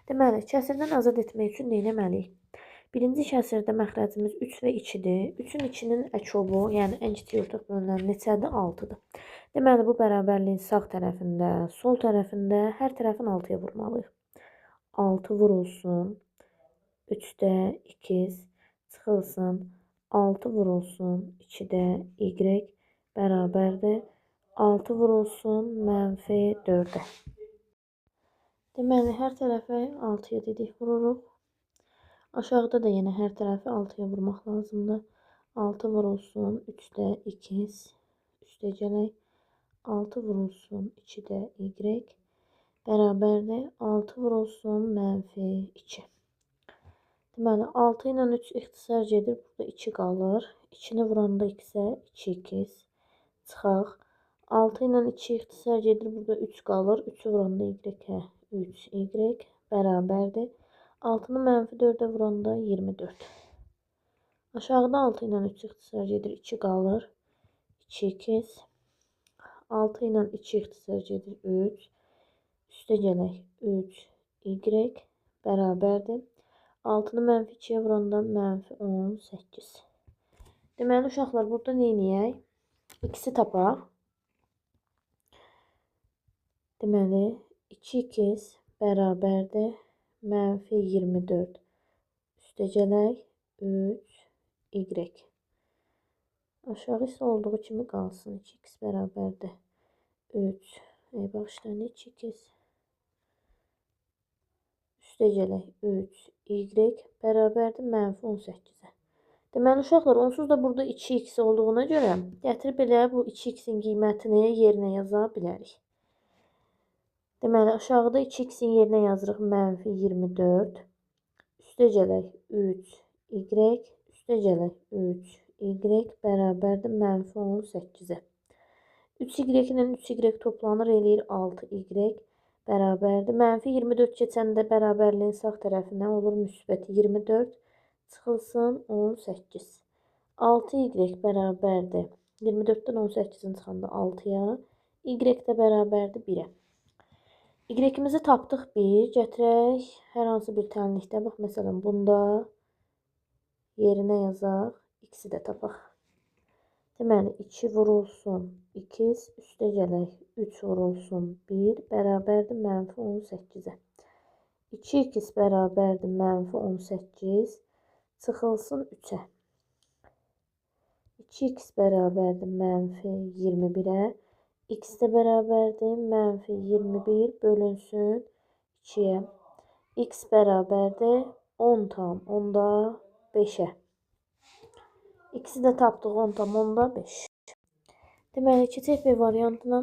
Deməli, kəsirdən azad etmək üçün nə etməliyik? Birinci kəsirdə məxrəcimiz 3 və 2-dir. 3-ün 2-nin əkobu, yəni ən kiçik ortaq bölünən neçədir? 6-dır. Deməli, bu bərabərliyin sağ tərəfində, sol tərəfində hər tərəfin 6-ya vurmalıyıq. 6 vurulsun 3-də 2 çıxılsın 6 vurulsun 2-də y bərabərdir 6 vurulsun mənfi 4-ə. Deməli, hər tərəfi 6-ya dedik vururuq. Aşağıda da yenə hər tərəfi 6-ya vurmaq lazımdır. 6 vurulsun 3-də 2 üstə gələk 6 vurulsun 2-də y bərabərdir 6 vurulsun mənfi 2. Deməli, 6 ilə 3 ixtisar gedir. Burada 2 qalır. 2-ni vuranda x-ə 2 çıxaq. 6 ilə 2 ixtisar gedir. Burada 3 qalır. 3-ü vuranda y-ə 3y bərabərdir. 6-nı mənfi 4-ə vuranda 24. Aşağıda 6 ilə 3 ixtisar gedir. 2 qalır. 2 6 ilə 2 ixtisar gedir. 3. Üstə gələk 3y bərabərdir. 6-nı mənfi 2-yə vuranda mənfi 18. Deməli, uşaqlar, burada nə edək? X-i tapaq. Deməli, 2x bərabərdir mənfi 24. Üstə gələk 3y. Aşağı isə olduğu kimi qalsın. 2x bərabərdir 3. Bağışlayın, 2x. Üstə gələk 3y bərabərdir mənfi 18-ə. Deməli, uşaqlar, onsuz da burada 2x olduğuna görə gətirib elə bu 2x-in qiymətini yerinə yaza bilərik. Deməli, aşağıda 2x-in yerinə yazırıq mənfi 24. Üstə gələk 3y. Üstə gələk 3y bərabərdir mənfi 18-ə. 3y ilə 3y toplanır, eləyir 6y. Bərabərdir. Mənfi 24 keçəndə bərabərliyin sağ tərəfinə olur müsbət 24 çıxılsın 18. 6y bərabərdir. 24-dən 18-in çıxanda 6-ya. Y də bərabərdir 1-ə. Y-imizi tapdıq 1. Gətirək hər hansı bir tənlikdə. Bax, məsələn, bunda yerinə yazaq. X-i də tapaq. Deməli, 2 vurulsun 2 üstə gələk 3 vurulsun 1 bərabərdir mənfi 18-ə. 2x bərabərdir mənfi 18 çıxılsın 3-ə. 2x bərabərdir mənfi 21-ə. X də bərabərdir mənfi 21 bölünsün 2-yə. x bərabərdir 10 tam onda 5-ə. İkisi də tapdıq 10 tam onda 5. Deməli, keçək B variantına.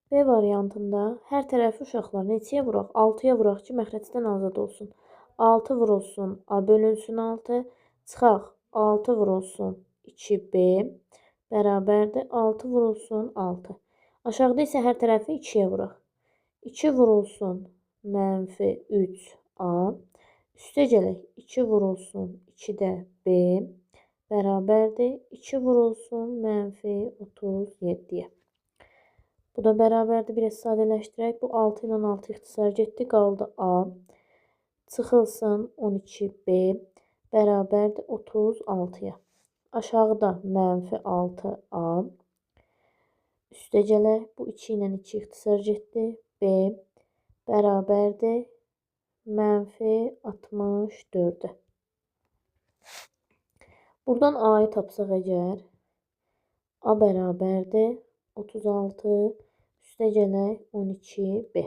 B variantında hər tərəfi uşaqlar neçəyə vuraq? 6-ya vuraq ki, məxrəcdən azad olsun. 6 vurulsun A bölünsün 6. Çıxaq 6 vurulsun 2B bərabərdir 6 vurulsun 6. Aşağıda isə hər tərəfi 2-yə vuraq. 2 vurulsun mənfi 3A. Üstə gələk 2 vurulsun 2-də B bərabərdir 2 vurulsun mənfi 37-yə. Bu da bərabərdir. Biraz sadələşdirək. Bu 6 ilə 6 ixtisar getdi. Qaldı A. Çıxılsın 12B bərabərdir 36-ya. Aşağıda mənfi 6A. Üstə gələk. Bu 2 ilə 2 ixtisar getdi. B bərabərdir mənfi 64-ə. Buradan A'yı tapsaq əgər A bərabərdir 36 üstə gələk 12B.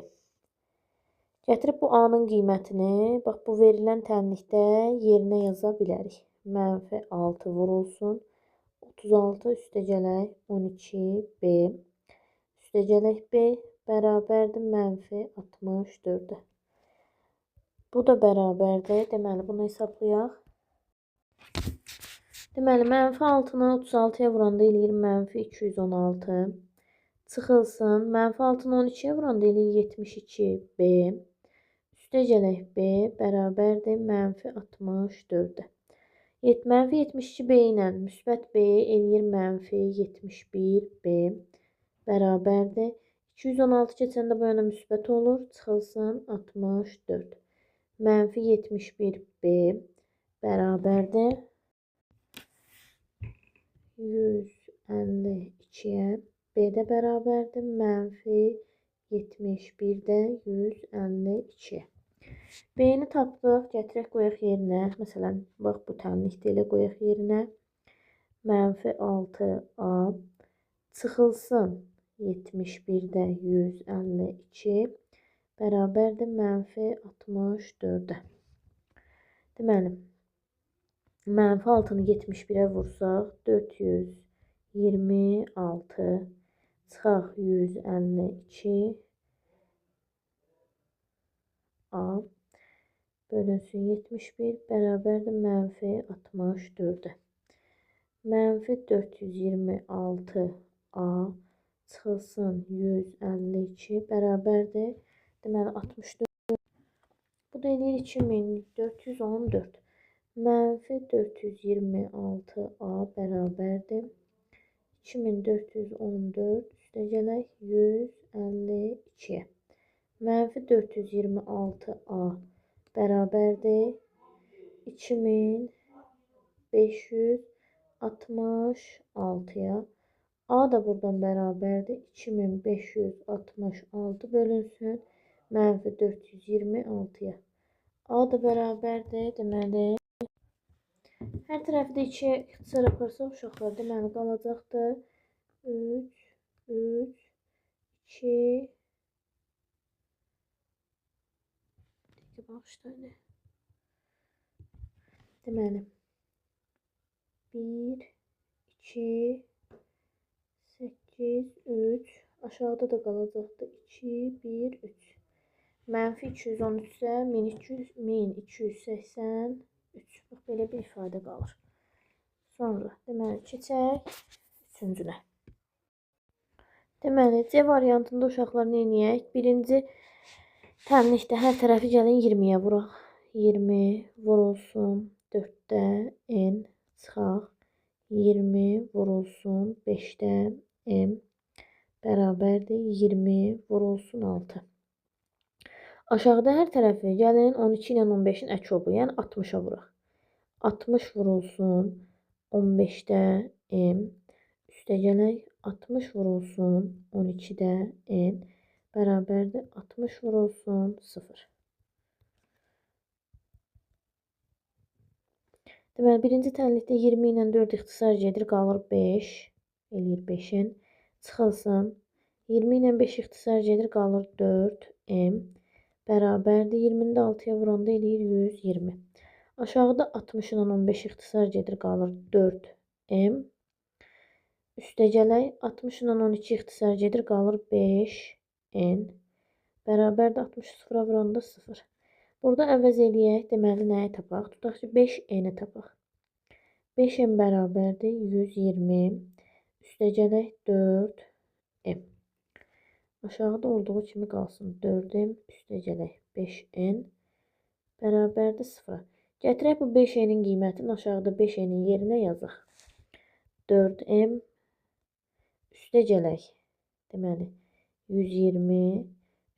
Gətirib bu A'nın qiymətini bax bu verilən tənlikdə yerinə yaza bilərik. Mənfi 6 vurulsun 36 üstə gələk 12B. Üstə gələk B bərabərdir mənfi 64-ə. Bu da bərabərdir. Deməli bunu hesablayaq. Deməli, mənfi 6-nı 36-ya vuranda eləyir mənfi 216. Çıxılsın. Mənfi 6-nı 12-yə vuranda eləyir 72B. Üstə gələk B bərabərdir mənfi 64-ə. Mənfi 72B ilə müsbət B eləyir mənfi 71B bərabərdir. 216 keçəndə bu yana müsbət olur. Çıxılsın 64. Mənfi 71B bərabərdir 152-yə. B də bərabərdir mənfi 71-də 152-yə. B-ni tapdıq. Gətirək qoyaq yerinə. Məsələn, bax bu tənlikdə elə qoyaq yerinə. Mənfi 6A çıxılsın 71-də 152 bərabərdir mənfi 64-ə. Deməli, mənfi 6-nı 71-ə vursaq 426 çıxaq 152 A bölünsün 71 bərabərdir mənfi 64-ə. Mənfi 426 A çıxılsın 152 bərabərdir. Deməli 64. Bu da eləyir 2414. Mənfi 426 A bərabərdir 2414 üstə gələk 152-yə. Mənfi 426 A bərabərdir 2566-ya. A da buradan bərabərdir 2566 bölünsün mənfi 426-ya. A da bərabərdir. Deməli, hər tərəfi də 2-yə ixtisar aparsaq uşaqlar, deməli qalacaqdır 3, 2, deməli 1, 2, 8, 3, aşağıda da qalacaqdır 2, 1, 3. Mənfi 213 isə 1283. Bax, belə bir ifadə qalır. Sonra, deməli, keçək üçüncünə. Deməli, C variantında uşaqlar nə edək? Birinci tənlikdə hər tərəfi gəlin 20-yə vuraq. 20 vurulsun 4-də N çıxaq. 20 vurulsun 5-də M bərabərdir 20 vurulsun 6. Aşağıda hər tərəfi gəlin 12 ilə 15-in əkobu, yəni 60-a vuraq. 60 vurulsun 15-də M üstə gələk 60 vurulsun 12-də N bərabərdir 60 vurulsun 0. Deməli, birinci tənlikdə 20 ilə 4 ixtisar gedir, qalır 5, eləyir 5-in. Çıxılsın. 20 ilə 5 ixtisar gedir, qalır 4, M Bərabərdir. 20-ni də 6-ya vuranda eləyir 120. Aşağıda 60 ilə 15 ixtisar gedir, qalır 4m. Üstəgələk 60 ilə 12 ixtisar gedir, qalır 5n. Bərabərdir. 60 sıfıra vuranda 0. Burada əvəz eləyək. Deməli, nəyi tapaq? Tutaq ki, 5n-i tapaq. 5n bərabərdir 120. Üstəgələk 4m. Aşağıda olduğu kimi qalsın. 4m üstəgələk 5n bərabərdir 0-a. Gətirək bu 5n-in qiymətini aşağıda 5n-in yerinə yazaq. 4m üstəgələk, deməli, 120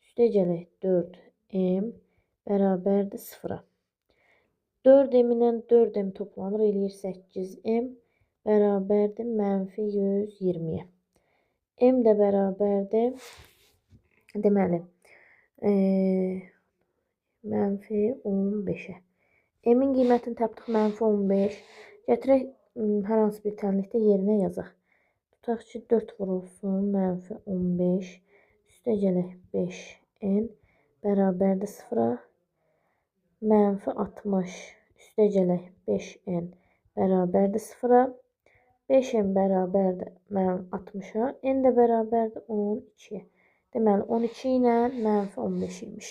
üstəgələk 4m bərabərdir 0-a. 4m ilə 4m toplanır, eləyir 8m bərabərdir mənfi 120-yə. M də bərabərdir, deməli, mənfi 15-ə. M-in qiymətini tapdıq, mənfi 15. Gətirək, hər hansı bir tənlikdə yerinə yazaq. Tutaq ki, 4 vurulsun, mənfi 15, üstəgələk 5n bərabərdir 0-a. Mənfi 60, üstəgələk 5n bərabərdir 0-a. 5n bərabərdir 60-a, n də bərabərdir 12-yə. Deməli, 12 ilə mənfi 15 imiş.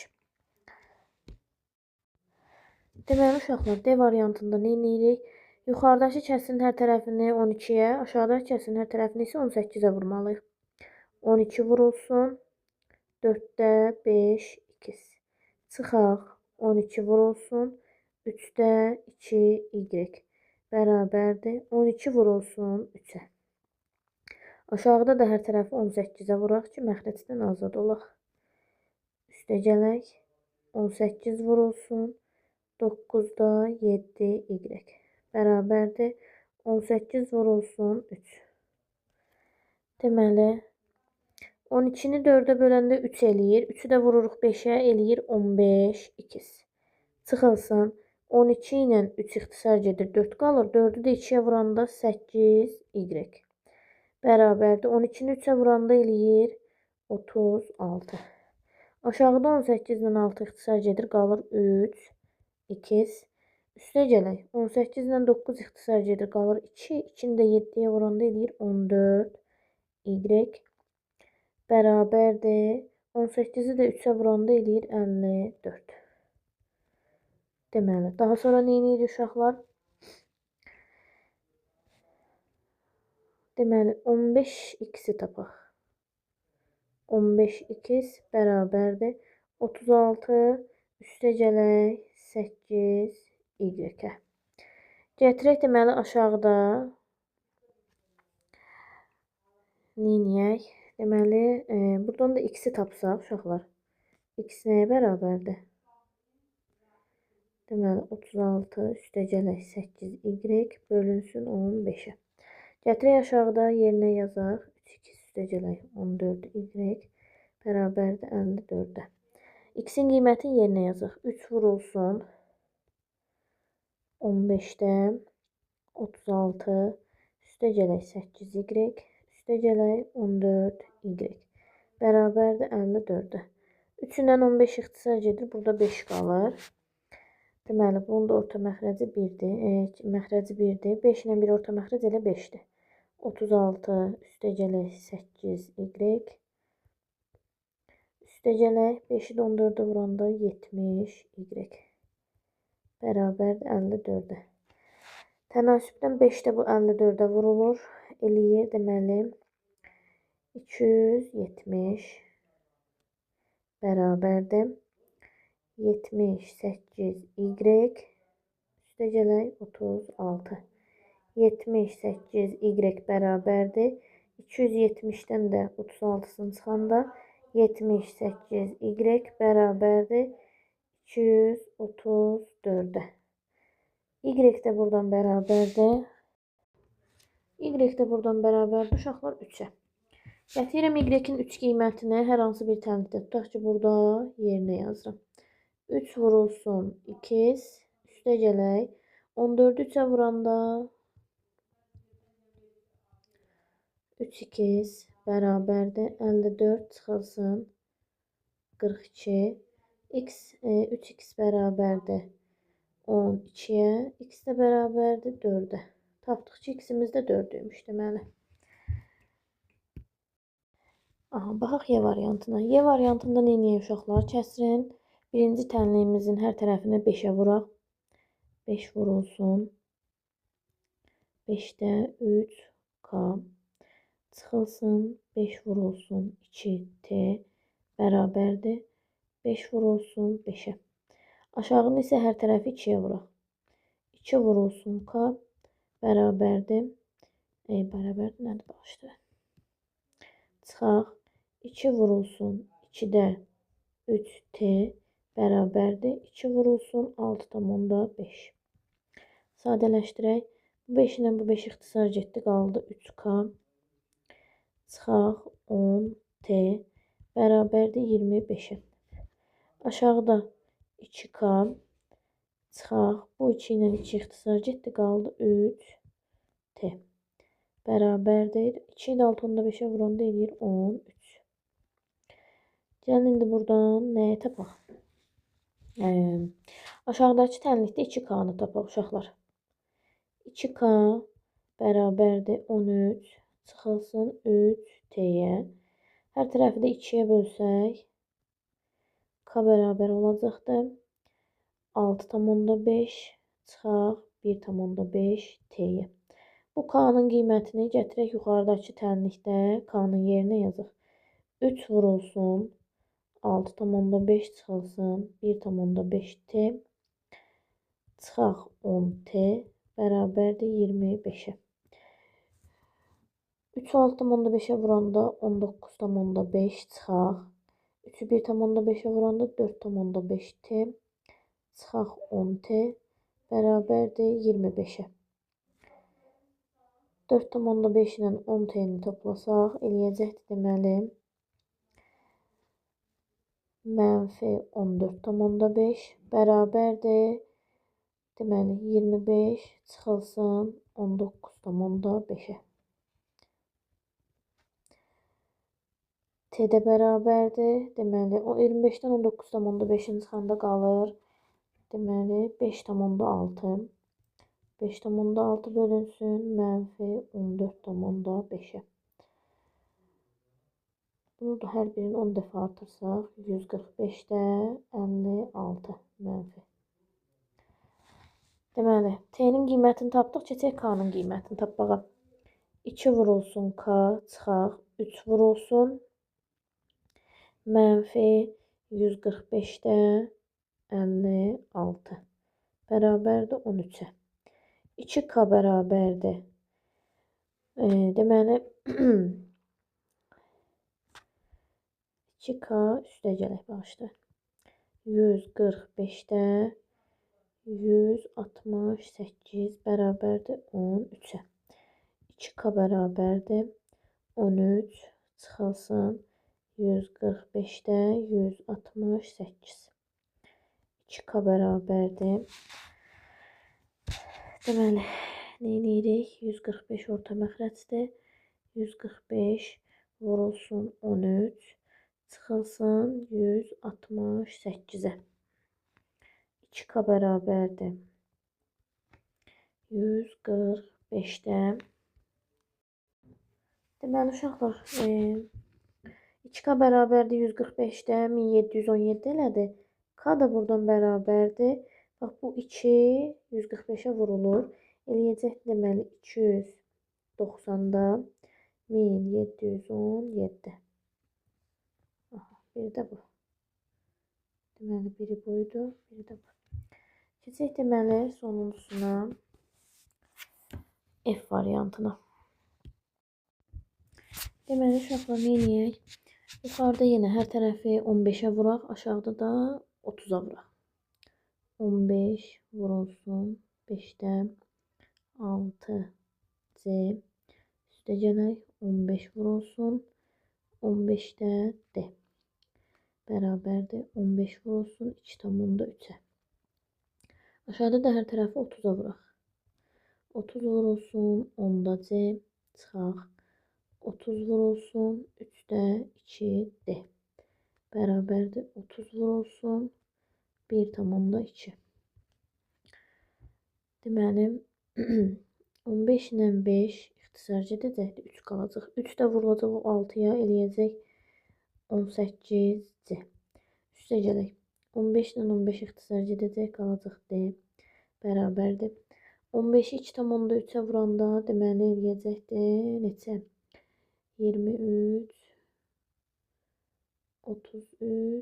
Deməli, uşaqlar, D variantında nə edirik? Yuxarıdakı kəsirin hər tərəfini 12-yə, aşağıdakı kəsirin hər tərəfini isə 18-ə vurmalıyıq. 12 vurulsun, 4-də 5, 2. Çıxaq, 12 vurulsun, 3-də 2, y. Bərabərdir. 12 vurulsun 3-ə. Aşağıda da hər tərəfi 18-ə vuraq ki, məxrəcdən azad olaq. Üstəgələk 18 vurulsun 9-da 7, y. Bərabərdir. 18 vurulsun 3. Deməli, 12-ni 4-ə böləndə 3 eləyir. 3-ü də vururuq 5-ə, eləyir 15, 2. Çıxılsın. 12 ilə 3 ixtisar gedir, 4 qalır. 4-ü də 2-yə vuranda 8, y. Bərabərdir. 12-ni 3-ə vuranda eləyir 36. Aşağıda 18 ilə 6 ixtisar gedir, qalır 3, 2. Üstəgələk 18 ilə 9 ixtisar gedir, qalır 2. 2-ni də 7-yə vuranda eləyir 14, y. Bərabərdir. 18-i də 3-ə vuranda eləyir 54. Deməli, daha sonra nə edirik uşaqlar? Deməli, 15x-i tapaq. 15x bərabərdir 36 üstəgələk 8y-ə. Gətirək, deməli, aşağıda nə edək? Deməli, buradan da x-i tapsaq, uşaqlar. X nəyə bərabərdir? Deməli, 36 üstəgələk 8y bölünsün 15-ə. Gətirək, aşağıda yerinə yazaq. 3x üstəgələk 14y bərabərdir 54-ə. X-in qiymətini yerinə yazaq. 3 vurulsun 15-də 36 üstəgələk 8y üstəgələk 14y bərabərdir 54-ə. 3-dən 15 ixtisar gedir, burada 5 qalır. Deməli, bunun da orta məxrəci 1-dir. Məxrəci 1-dir. 5 ilə 1 orta məxrəc elə 5-dir. 36 üstəgələk 8y üstəgələk 5-i də 14-ə vuranda 70y bərabərdir 54-ə. Tənasübdən 5-də bu 54-ə vurulur. Eləyir, deməli, 270 bərabərdir 78y üstəgələk 36. 78y bərabərdir. 270-dən də 36-sını çıxanda 78y bərabərdir 234-ə. Y də buradan bərabərdir. Y də buradan bərabərdir uşaqlar 3-ə. Gətirirəm y-in 3 qiymətini hər hansı bir tənlikdə. Tutaq ki, burada yerinə yazıram. 3 vurulsun 2 üstəgələk 14-ü 3-ə vuranda 3x bərabərdir 54 çıxılsın 42. 3x bərabərdir 10 2-yə, x də bərabərdir 4-ə. Tapdıq ki, x-imiz də 4-üymüş deməli. Aha, baxaq Y variantına. Y variantında nə edək uşaqlar? Kəsrin birinci tənliyimizin hər tərəfinə 5-ə vuraq. 5 vurulsun. 5-də 3k çıxılsın. 5 vurulsun 2t bərabərdir. 5 vurulsun 5-ə. Aşağının isə hər tərəfi 2-yə vuraq. 2 vurulsun k bərabərdir. Bərabərdir nədir başlayır? Çıxaq. 2 vurulsun 2-də 3t bərabərdir. 2 vurulsun 6,5. Sadələşdirək. Bu 5 ilə bu 5 ixtisar getdi. Qaldı 3k. Çıxaq 10t bərabərdir 25-ə. Aşağıda 2k. Çıxaq. Bu 2 ilə 2 ixtisar getdi. Qaldı 3t bərabərdir. 2 ilə 6,5-ə vuranda eləyir 13. Gəlin indi buradan nəyi tapaq? Aşağıdakı tənlikdə 2k-nı tapaq uşaqlar. 2k bərabərdir 13 çıxılsın 3t-yə. Hər tərəfi də 2-yə bölsək k bərabər olacaqdır. 6,5 çıxaq 1,5 t-yə. Bu k-nın qiymətini gətirək yuxarıdakı tənlikdə k-nın yerinə yazaq. 3 vurulsun 6,5 çıxılsın 1,5 t çıxaq 10 t bərabərdir 25-ə. 3'ü 6,5'ə vuranda 19,5 çıxaq. 3'ü 1,5'ə vuranda 4,5 t çıxaq 10 t bərabərdir 25'ə. 4,5 ilə 10 t-ni toplasaq eləyəcəkdir deməli -14,5 bərabərdir deməli 25 çıxılsın 19,5'ə. T də bərabərdir. Deməli, o 25-dən 19,5-in çıxanda qalır. Deməli, 5,6. 5,6 bölünsün -14,5'ə. Bunu da hər birini 10 dəfə artırsaq, 145'də 56 mənfi. Deməli, T-nin qiymətini tapdıq, keçək K-nın qiymətini tapmağa. 2 vurulsun K, çıxaq, 3 vurulsun -145'də 56 bərabərdir 13'ə. 2K bərabərdir. Deməli 2K üstə gələk başda. 145'də 168 bərabərdir 13'ə. 2K bərabərdir 13 çıxılsın 145'də 168. 2K bərabərdir. Deməli, nə edirik? 145 orta məxrəcdir. 145 vurulsun 13 çıxılsın 168'ə. 2K bərabərdir. 145'də. Deməli, uşaqlar, 2K bərabərdir 145'də 1717 elədi. K da buradan bərabərdir. Bax, bu 2 145'ə vurulur. Eləyəcək deməli 290'da 1717. Aha, biri də bu. Deməli, biri buydu, biri də bu. Keçək deməli sonuncusuna F variantına. Deməli, uşaqlar nə edək? Yuxarıda yenə hər tərəfi 15'ə vuraq, aşağıda da 30'a vuraq. 15 vurulsun 5'də 6C üstə gələk 15 vurulsun 15'də D bərabərdir 15 vurulsun 2,3'ə. Aşağıda da hər tərəfi 30'a vuraq. 30 vurulsun 10'da C çıxaq. 30 vurulsun 3'də 2D bərabərdir 30 vurulsun 1,2. Deməli 15 ilə 5 ixtisar gedəcəkdir. 3 qalacaq. 3 də vurulacaq o 6-ya eləyəcək 18C. Üstə gələk. 15 ilə 15 ixtisar gedəcək. Qalacaq D. Bərabərdir. 15-i 2,3-ə vuranda deməli eləyəcəkdir. Neçə? 23, 33,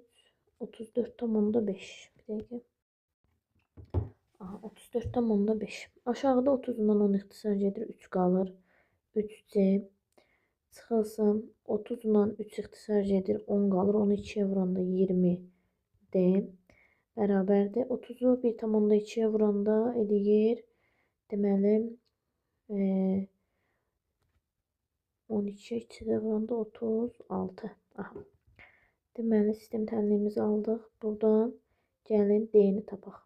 34,5. Bir dəqiqə. Aha, 34,5. Aşağıda 30-dan 10 ixtisar gedir. 3 qalır. 3C. Çıxılsın. 30-dan 3 ixtisar gedir. 10 qalır. Onu 2-yə vuranda 20D. Bərabərdir. 30-u 1,2-yə vuranda eləyir. Deməli 12-yə 2-də vuranda 36. Aha. Deməli sistem tənliyimizi aldıq. Buradan gəlin D-ni tapaq.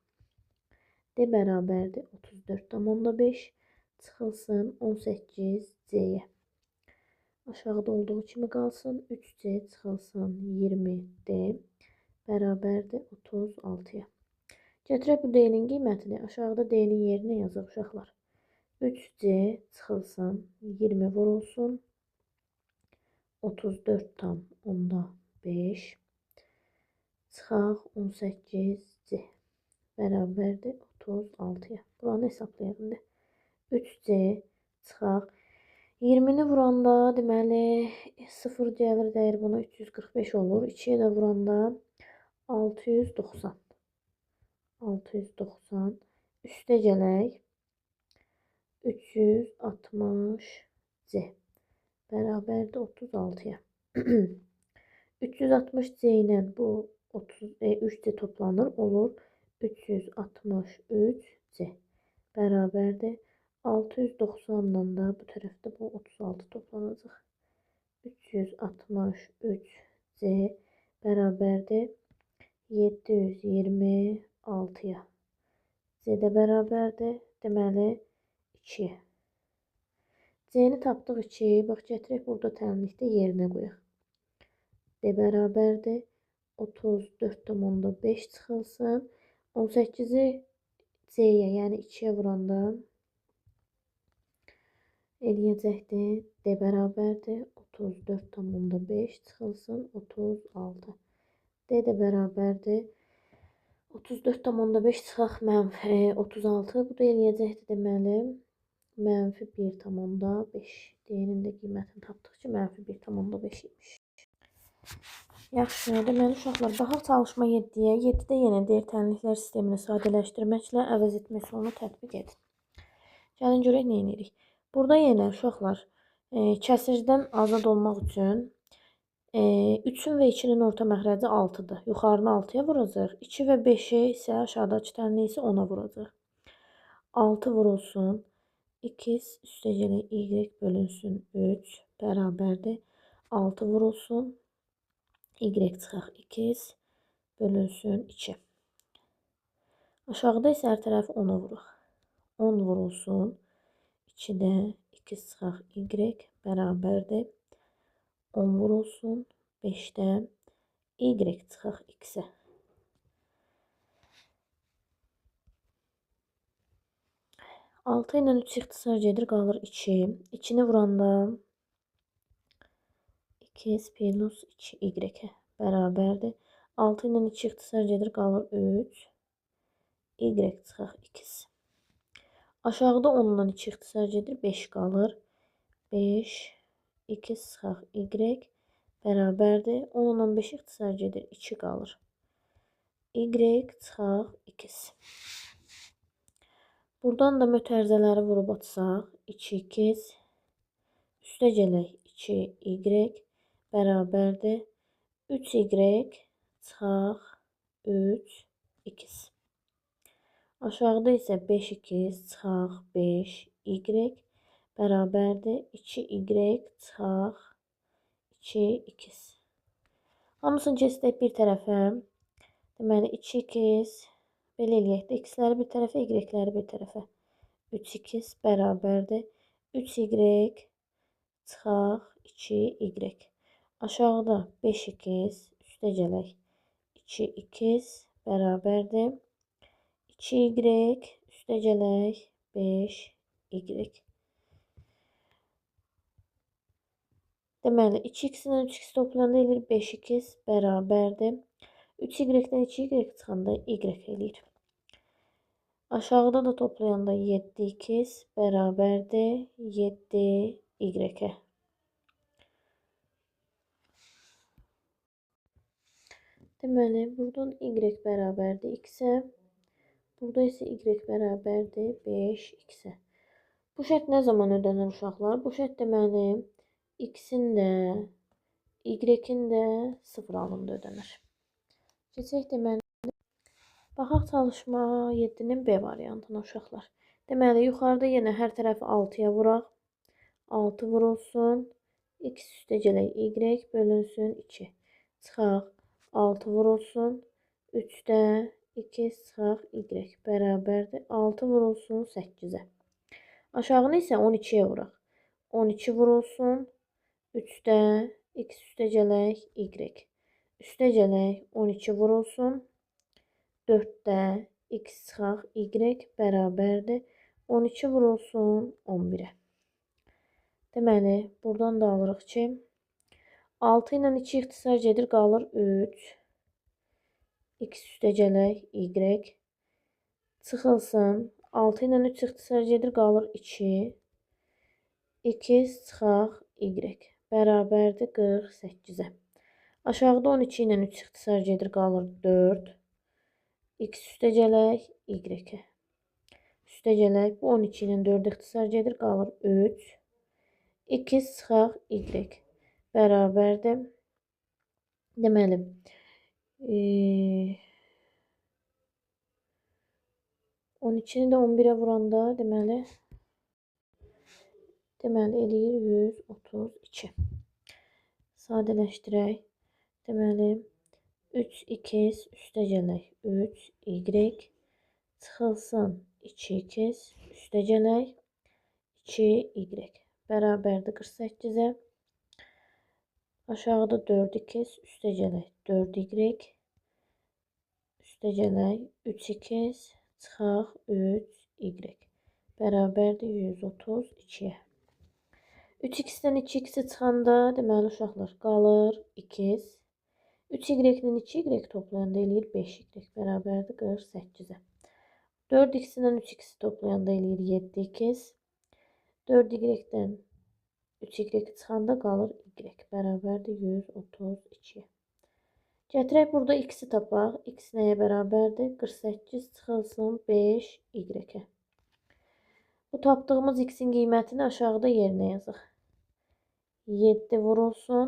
D bərabərdir 34,5. Çıxılsın 18C-yə. Aşağıda olduğu kimi qalsın. 3C çıxılsın 20D. Bərabərdir 36-ya. Gətirək bu D-nin qiymətini aşağıda D-nin yerinə yazaq uşaqlar. 3C çıxılsın 20 vurulsun. 34,5 çıxaq 18C bərabərdir 36-ya. Buranı hesablayaq indi. 3C çıxaq 20-ni vuranda deməli 0 gəlir dəyər buna 345 olur. 2-yə də vuranda 690. 690 üstə gələk 360C bərabərdir 36-ya. 360C ilə bu 3C toplanır. Olur 363C bərabərdir. 690-dan da bu tərəfdə bu 36 toplanacaq. 363C bərabərdir 726-ya. C də bərabərdir. Deməli 2-yə. C-ni tapdıq 2. Bax, gətirək burada tənlikdə yerinə qoyaq. D bərabərdir 34,5 çıxılsın. 18-i C-yə, yəni 2-yə vuranda eləyəcəkdir. D bərabərdir 34,5 çıxılsın 36. D də bərabərdir 34,5 çıxaq -36. Bu da eləyəcəkdir deməli -1,5. D-nin də qiymətini tapdıq ki, -1,5 imiş. Yaxşı, deməli uşaqlar, baxaq çalışma 7-yə. 7-də yenə deyir tənliklər sistemini sadələşdirməklə əvəz etmə üsulunu tətbiq edin. Gəlin görək nə edirik. Burada yenə uşaqlar kəsirdən azad olmaq üçün 3-ün və 2-nin orta məxrəci 6-dır. Yuxarını 6-ya vuracaq. 2 və 5-i isə aşağıdakı tənliyi isə 10-a vuracaq. 6 vurulsun. 2 üstə gələk y bölünsün 3 bərabərdir. 6 vurulsun. Y çıxaq 2 bölünsün 2. Aşağıda isə hər tərəfi 10-a vuraq. 10 vurulsun. 2-də 2 çıxaq y bərabərdir. 10 vurulsun. 5-də y çıxaq x-ə. Altı ilə 3 ixtisar gedir, qalır 2. 2-ni vuranda 2 plus 2y bərabərdir. 6 ilə 2 ixtisar gedir, qalır 3. Y çıxaq 2. Aşağıda 10 ilə 2 ixtisar gedir, 5 qalır. 5, 2 çıxaq y bərabərdir. 10 ilə 5 ixtisar gedir, 2 qalır. Y çıxaq 2. Buradan da mötərizələri vurub atsaq. 2, 2. Üstə gələk 2y bərabərdir. 3y çıxaq 3, 2. Aşağıda isə 5, 2 çıxaq 5, y bərabərdir. 2y çıxaq 2, 2. Hamısını keçdək bir tərəfə. Deməli 2, 2. Belə eləyək də x-ləri bir tərəfə, y-ləri bir tərəfə. 3, 2 bərabərdir. 3y çıxaq 2y. Aşağıda 5, 2. Üstə gələk 2, 2 bərabərdir 2y üstəgələk 5y. Deməli 2x-dən 3x toplayanda eləyir 5x bərabərdir. 3y-dən 2y çıxanda y eləyir. Aşağıda da toplayanda 7x bərabərdir 7y. Deməli, buradan y bərabərdir x-ə. Burada isə y bərabərdir 5x-ə. Bu şərt nə zaman ödənir uşaqlar? Bu şərt deməli, x-in də, y-in də 0 alında ödənir. Keçək deməli, baxaq çalışma 7-nin B variantına uşaqlar. Deməli, yuxarıda yenə hər tərəfi 6-ya vuraq. 6 vurulsun, x üstəgələk y bölünsün 2. Çıxaq. 6 vurulsun, 3-də 2 çıxaq y bərabərdir. 6 vurulsun 8-ə. Aşağını isə 12-yə vuraq. 12 vurulsun, 3-də x üstəgələk y. Üstəgələk 12 vurulsun, 4-də x çıxaq y bərabərdir. 12 vurulsun 11-ə. Deməli, buradan da alırıq ki, 6 ilə 2 ixtisar gedir, qalır 3. X üstəgələk y. Çıxılsın. 6 ilə 3 ixtisar gedir, qalır 2. 2 çıxaq y. Bərabərdir 48-ə. Aşağıda 12 ilə 3 ixtisar gedir, qalır 4. X üstəgələk y. Üstəgələk bu 12 ilə 4 ixtisar gedir, qalır 3. 2 çıxaq y. Bərabərdir. Deməli, 12-ni də 11-ə vuranda deməli eləyir 132. Sadələşdirək. Deməli, 3x üstəgələk 3y çıxılsın 2x üstəgələk 2y bərabərdir 48-ə. Aşağıda 4x üstəgələk 4y üstəgələk 3x çıxaq 3y bərabərdir 132-yə. 3x-dən 2x çıxanda deməli uşaqlar qalır 2x. 3y-dən 2y toplayanda eləyir 5y bərabərdir 48-ə. 4x-dən 3x toplayanda eləyir 7x. 4y-dən 3y çıxanda qalır y bərabərdir 132-yə. Gətirək burada x-i tapaq. X nəyə bərabərdir? 48 çıxılsın 5y. Bu tapdığımız x-in qiymətini aşağıda yerinə yazıq. 7 vurulsun.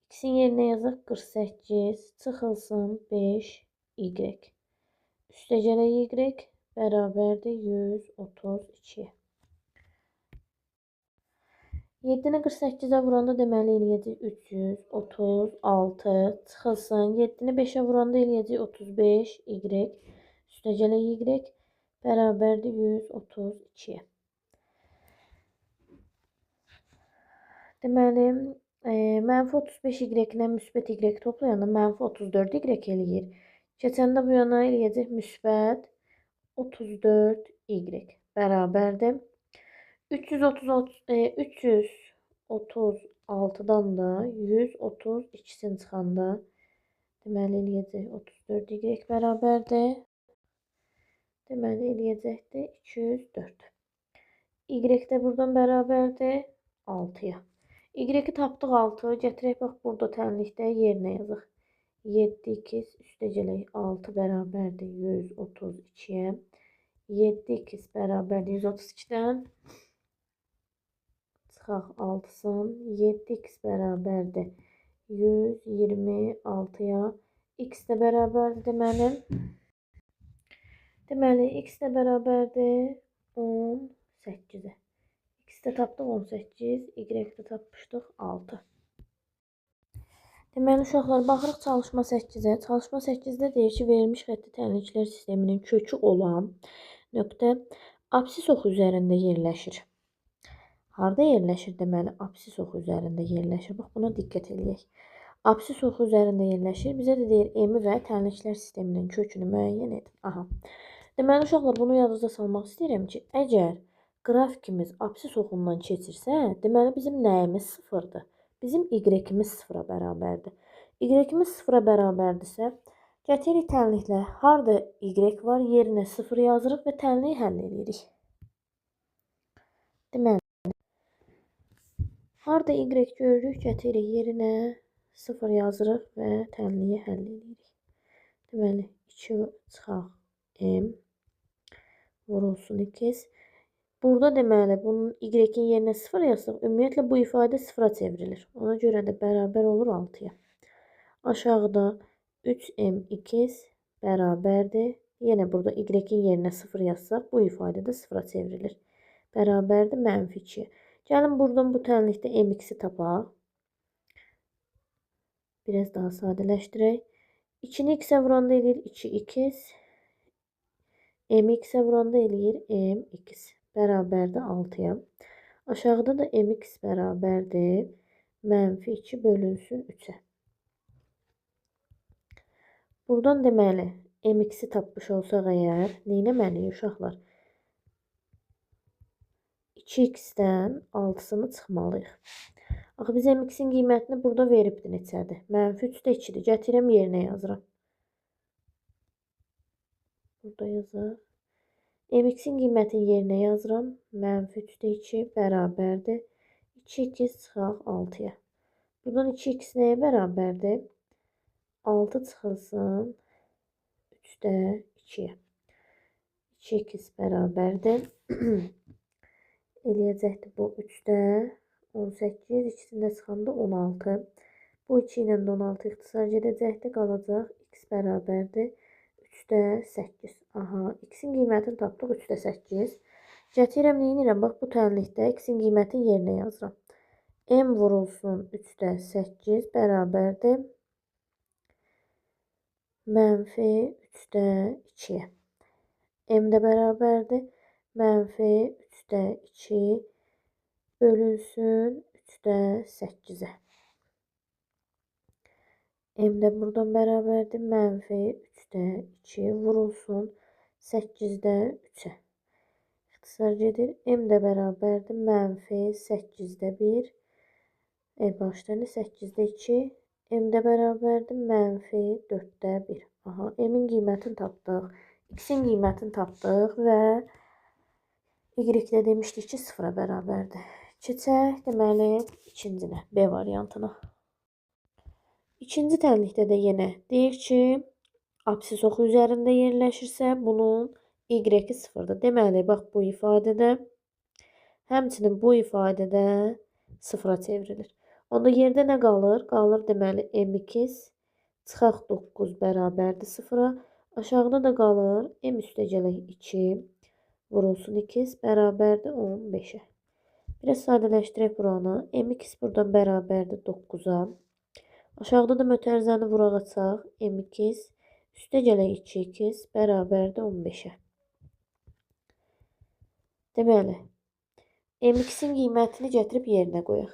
X-in yerinə yazıq 48 çıxılsın 5y. Üstəgələk y bərabərdir 132-yə. 7-ni 48-ə vuranda deməli eləyəcək 336 çıxılsın. 7-ni 5-ə vuranda eləyəcək 35 y üstəgələk y bərabərdir 132-yə. Deməli, mənfi 35 y ilə müsbət y toplayanda mənfi 34 y eləyir. Keçəndə bu yana eləyəcək müsbət 34 y bərabərdir. 336-dan da 132-sini çıxanda deməli eləyəcək 34 y bərabərdir. Deməli eləyəcəkdir 204. Y də buradan bərabərdir 6-ya. Y-i tapdıq 6. Gətirək bax burada tənlikdə yerinə yazıq. 7x üstəgələk 6 bərabərdir 132-yə. 7x bərabərdir 132-dən. Çıxaq 6-sın. 7x bərabərdir 126-ya. X də bərabərdir deməli. Deməli, x də bərabərdir 18-ə. X də tapdıq 18, y də tapmışdıq 6. Deməli, uşaqlar, baxırıq çalışma 8-ə. Çalışma 8-də deyir ki, verilmiş xətti tənliklər sisteminin kökü olan nöqtə absis oxu üzərində yerləşir. Harda yerləşir? Deməli, absis oxu üzərində yerləşir. Bax, buna diqqət edək. Absis oxu üzərində yerləşir. Bizə də deyir M-i və tənliklər sisteminin kökünü müəyyən edin. Aha. Deməli uşaqlar, bunu yadınızda salmaq istəyirəm ki, əgər qrafikimiz absis oxundan keçirsə, deməli bizim nəyimiz sıfırdır? Bizim y-imiz sıfıra bərabərdir. Y-imiz sıfıra bərabərdirsə, gətirik tənliklə harda y var, yerinə sıfır yazırıq və tənliyi həll edirik. Deməli, harda y görürük, gətirik yerinə 0 yazırıq və tənliyi həll edirik. Deməli, 2 çıxaq m vurulsun 2. Burada deməli, bunun y-in yerinə 0 yazsaq, ümumiyyətlə bu ifadə 0-a çevrilir. Ona görə də bərabər olur 6-ya. Aşağıda 3m2 bərabərdir. Yenə burada y-in yerinə 0 yazsaq, bu ifadə də 0-a çevrilir. Bərabərdir -2. Gəlin buradan bu tənlikdə m2-i tapaq. Biraz daha sadələşdirək. 2-ni x-ə vuranda eləyir 2x. M-x-ə vuranda eləyir m2. Bərabərdir 6-ya. Aşağıda da mx bərabərdir -2 bölünsün 3-ə. Buradan deməli mx-i tapmış olsaq əgər, neynəməliyik uşaqlar? 2x-dən 6-sını çıxmalıyıq. Axı biz mx-in qiymətini burada veribdir neçədir? -3-də 2-dir. Gətirəm yerinə yazıram. Burada yazaq. Mx-in qiymətini yerinə yazıram. -3-də 2 bərabərdir. 2x çıxaq 6-ya. Buradan 2x nəyə bərabərdir? 6 çıxılsın 3-də 2-yə. 2x bərabərdir. Eləyəcəkdir bu 3-də 18, ikisində çıxanda 16. Bu 2 ilə də 16 ixtisar gedəcəkdir, qalacaq x bərabərdir 3-də 8. Aha, x-in qiymətini tapdıq 3-də 8. Gətirəm, neynirəm? Bax, bu tənlikdə x-in qiymətini yerinə yazıram. M vurulsun 3-də 8 bərabərdir -3-də 2-yə. M də bərabərdir -3-də 2 bölünsün 3-də 8-ə. M də buradan bərabərdir -3-də 2 vurulsun 8-də 3-ə. İxtisar gedir. M də bərabərdir -8-də 1. Başda 8-də 2. M də bərabərdir -4-də 1. Aha, M-in qiymətini tapdıq. X-in qiymətini tapdıq və y-də demişdik ki 0-a bərabərdir. Keçək deməli ikincinə, B variantına. İkinci tənlikdə də yenə deyir ki, absis oxu üzərində yerləşirsə, bunun y-i 0-dır. Deməli, bax bu ifadədə, həmçinin bu ifadədə 0-a çevrilir. Onda yerdə nə qalır? Qalır deməli m2 çıxaq 9 bərabərdir 0-a. Aşağıda da qalır m üstəgələk 2 vurulsun 2 bərabərdir 15-ə. Biraz sadələşdirək buranı. M2 buradan bərabərdir 9-a. Aşağıda da mötərizəni vuraq açaq. M2 üstəgələk 2x bərabərdir 15-ə. Deməli, M2-in qiymətini gətirib yerinə qoyaq.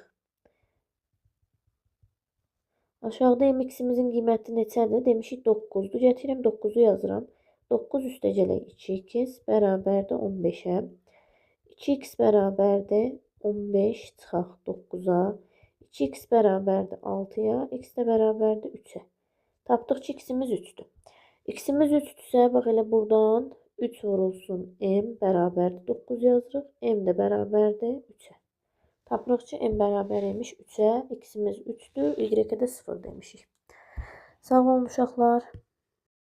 Aşağıda M2-imizin qiyməti neçədir? Demişik 9-dur. Gətirəm 9-u yazıram. 9 üstəgələk 2x bərabərdir 15-ə. 2x bərabərdir 15 çıxaq 9-a. 2x bərabərdir 6-ya. X də bərabərdir 3-ə. Tapdıq ki, x-imiz 3-dür. X-imiz 3-dürsə, bax elə buradan 3 vurulsun m bərabərdir 9 yazırıq. M də bərabərdir 3-ə. Tapırıq ki, m bərabər imiş 3-ə. X-imiz 3-dür. Y-də 0 demişik. Sağ olun uşaqlar.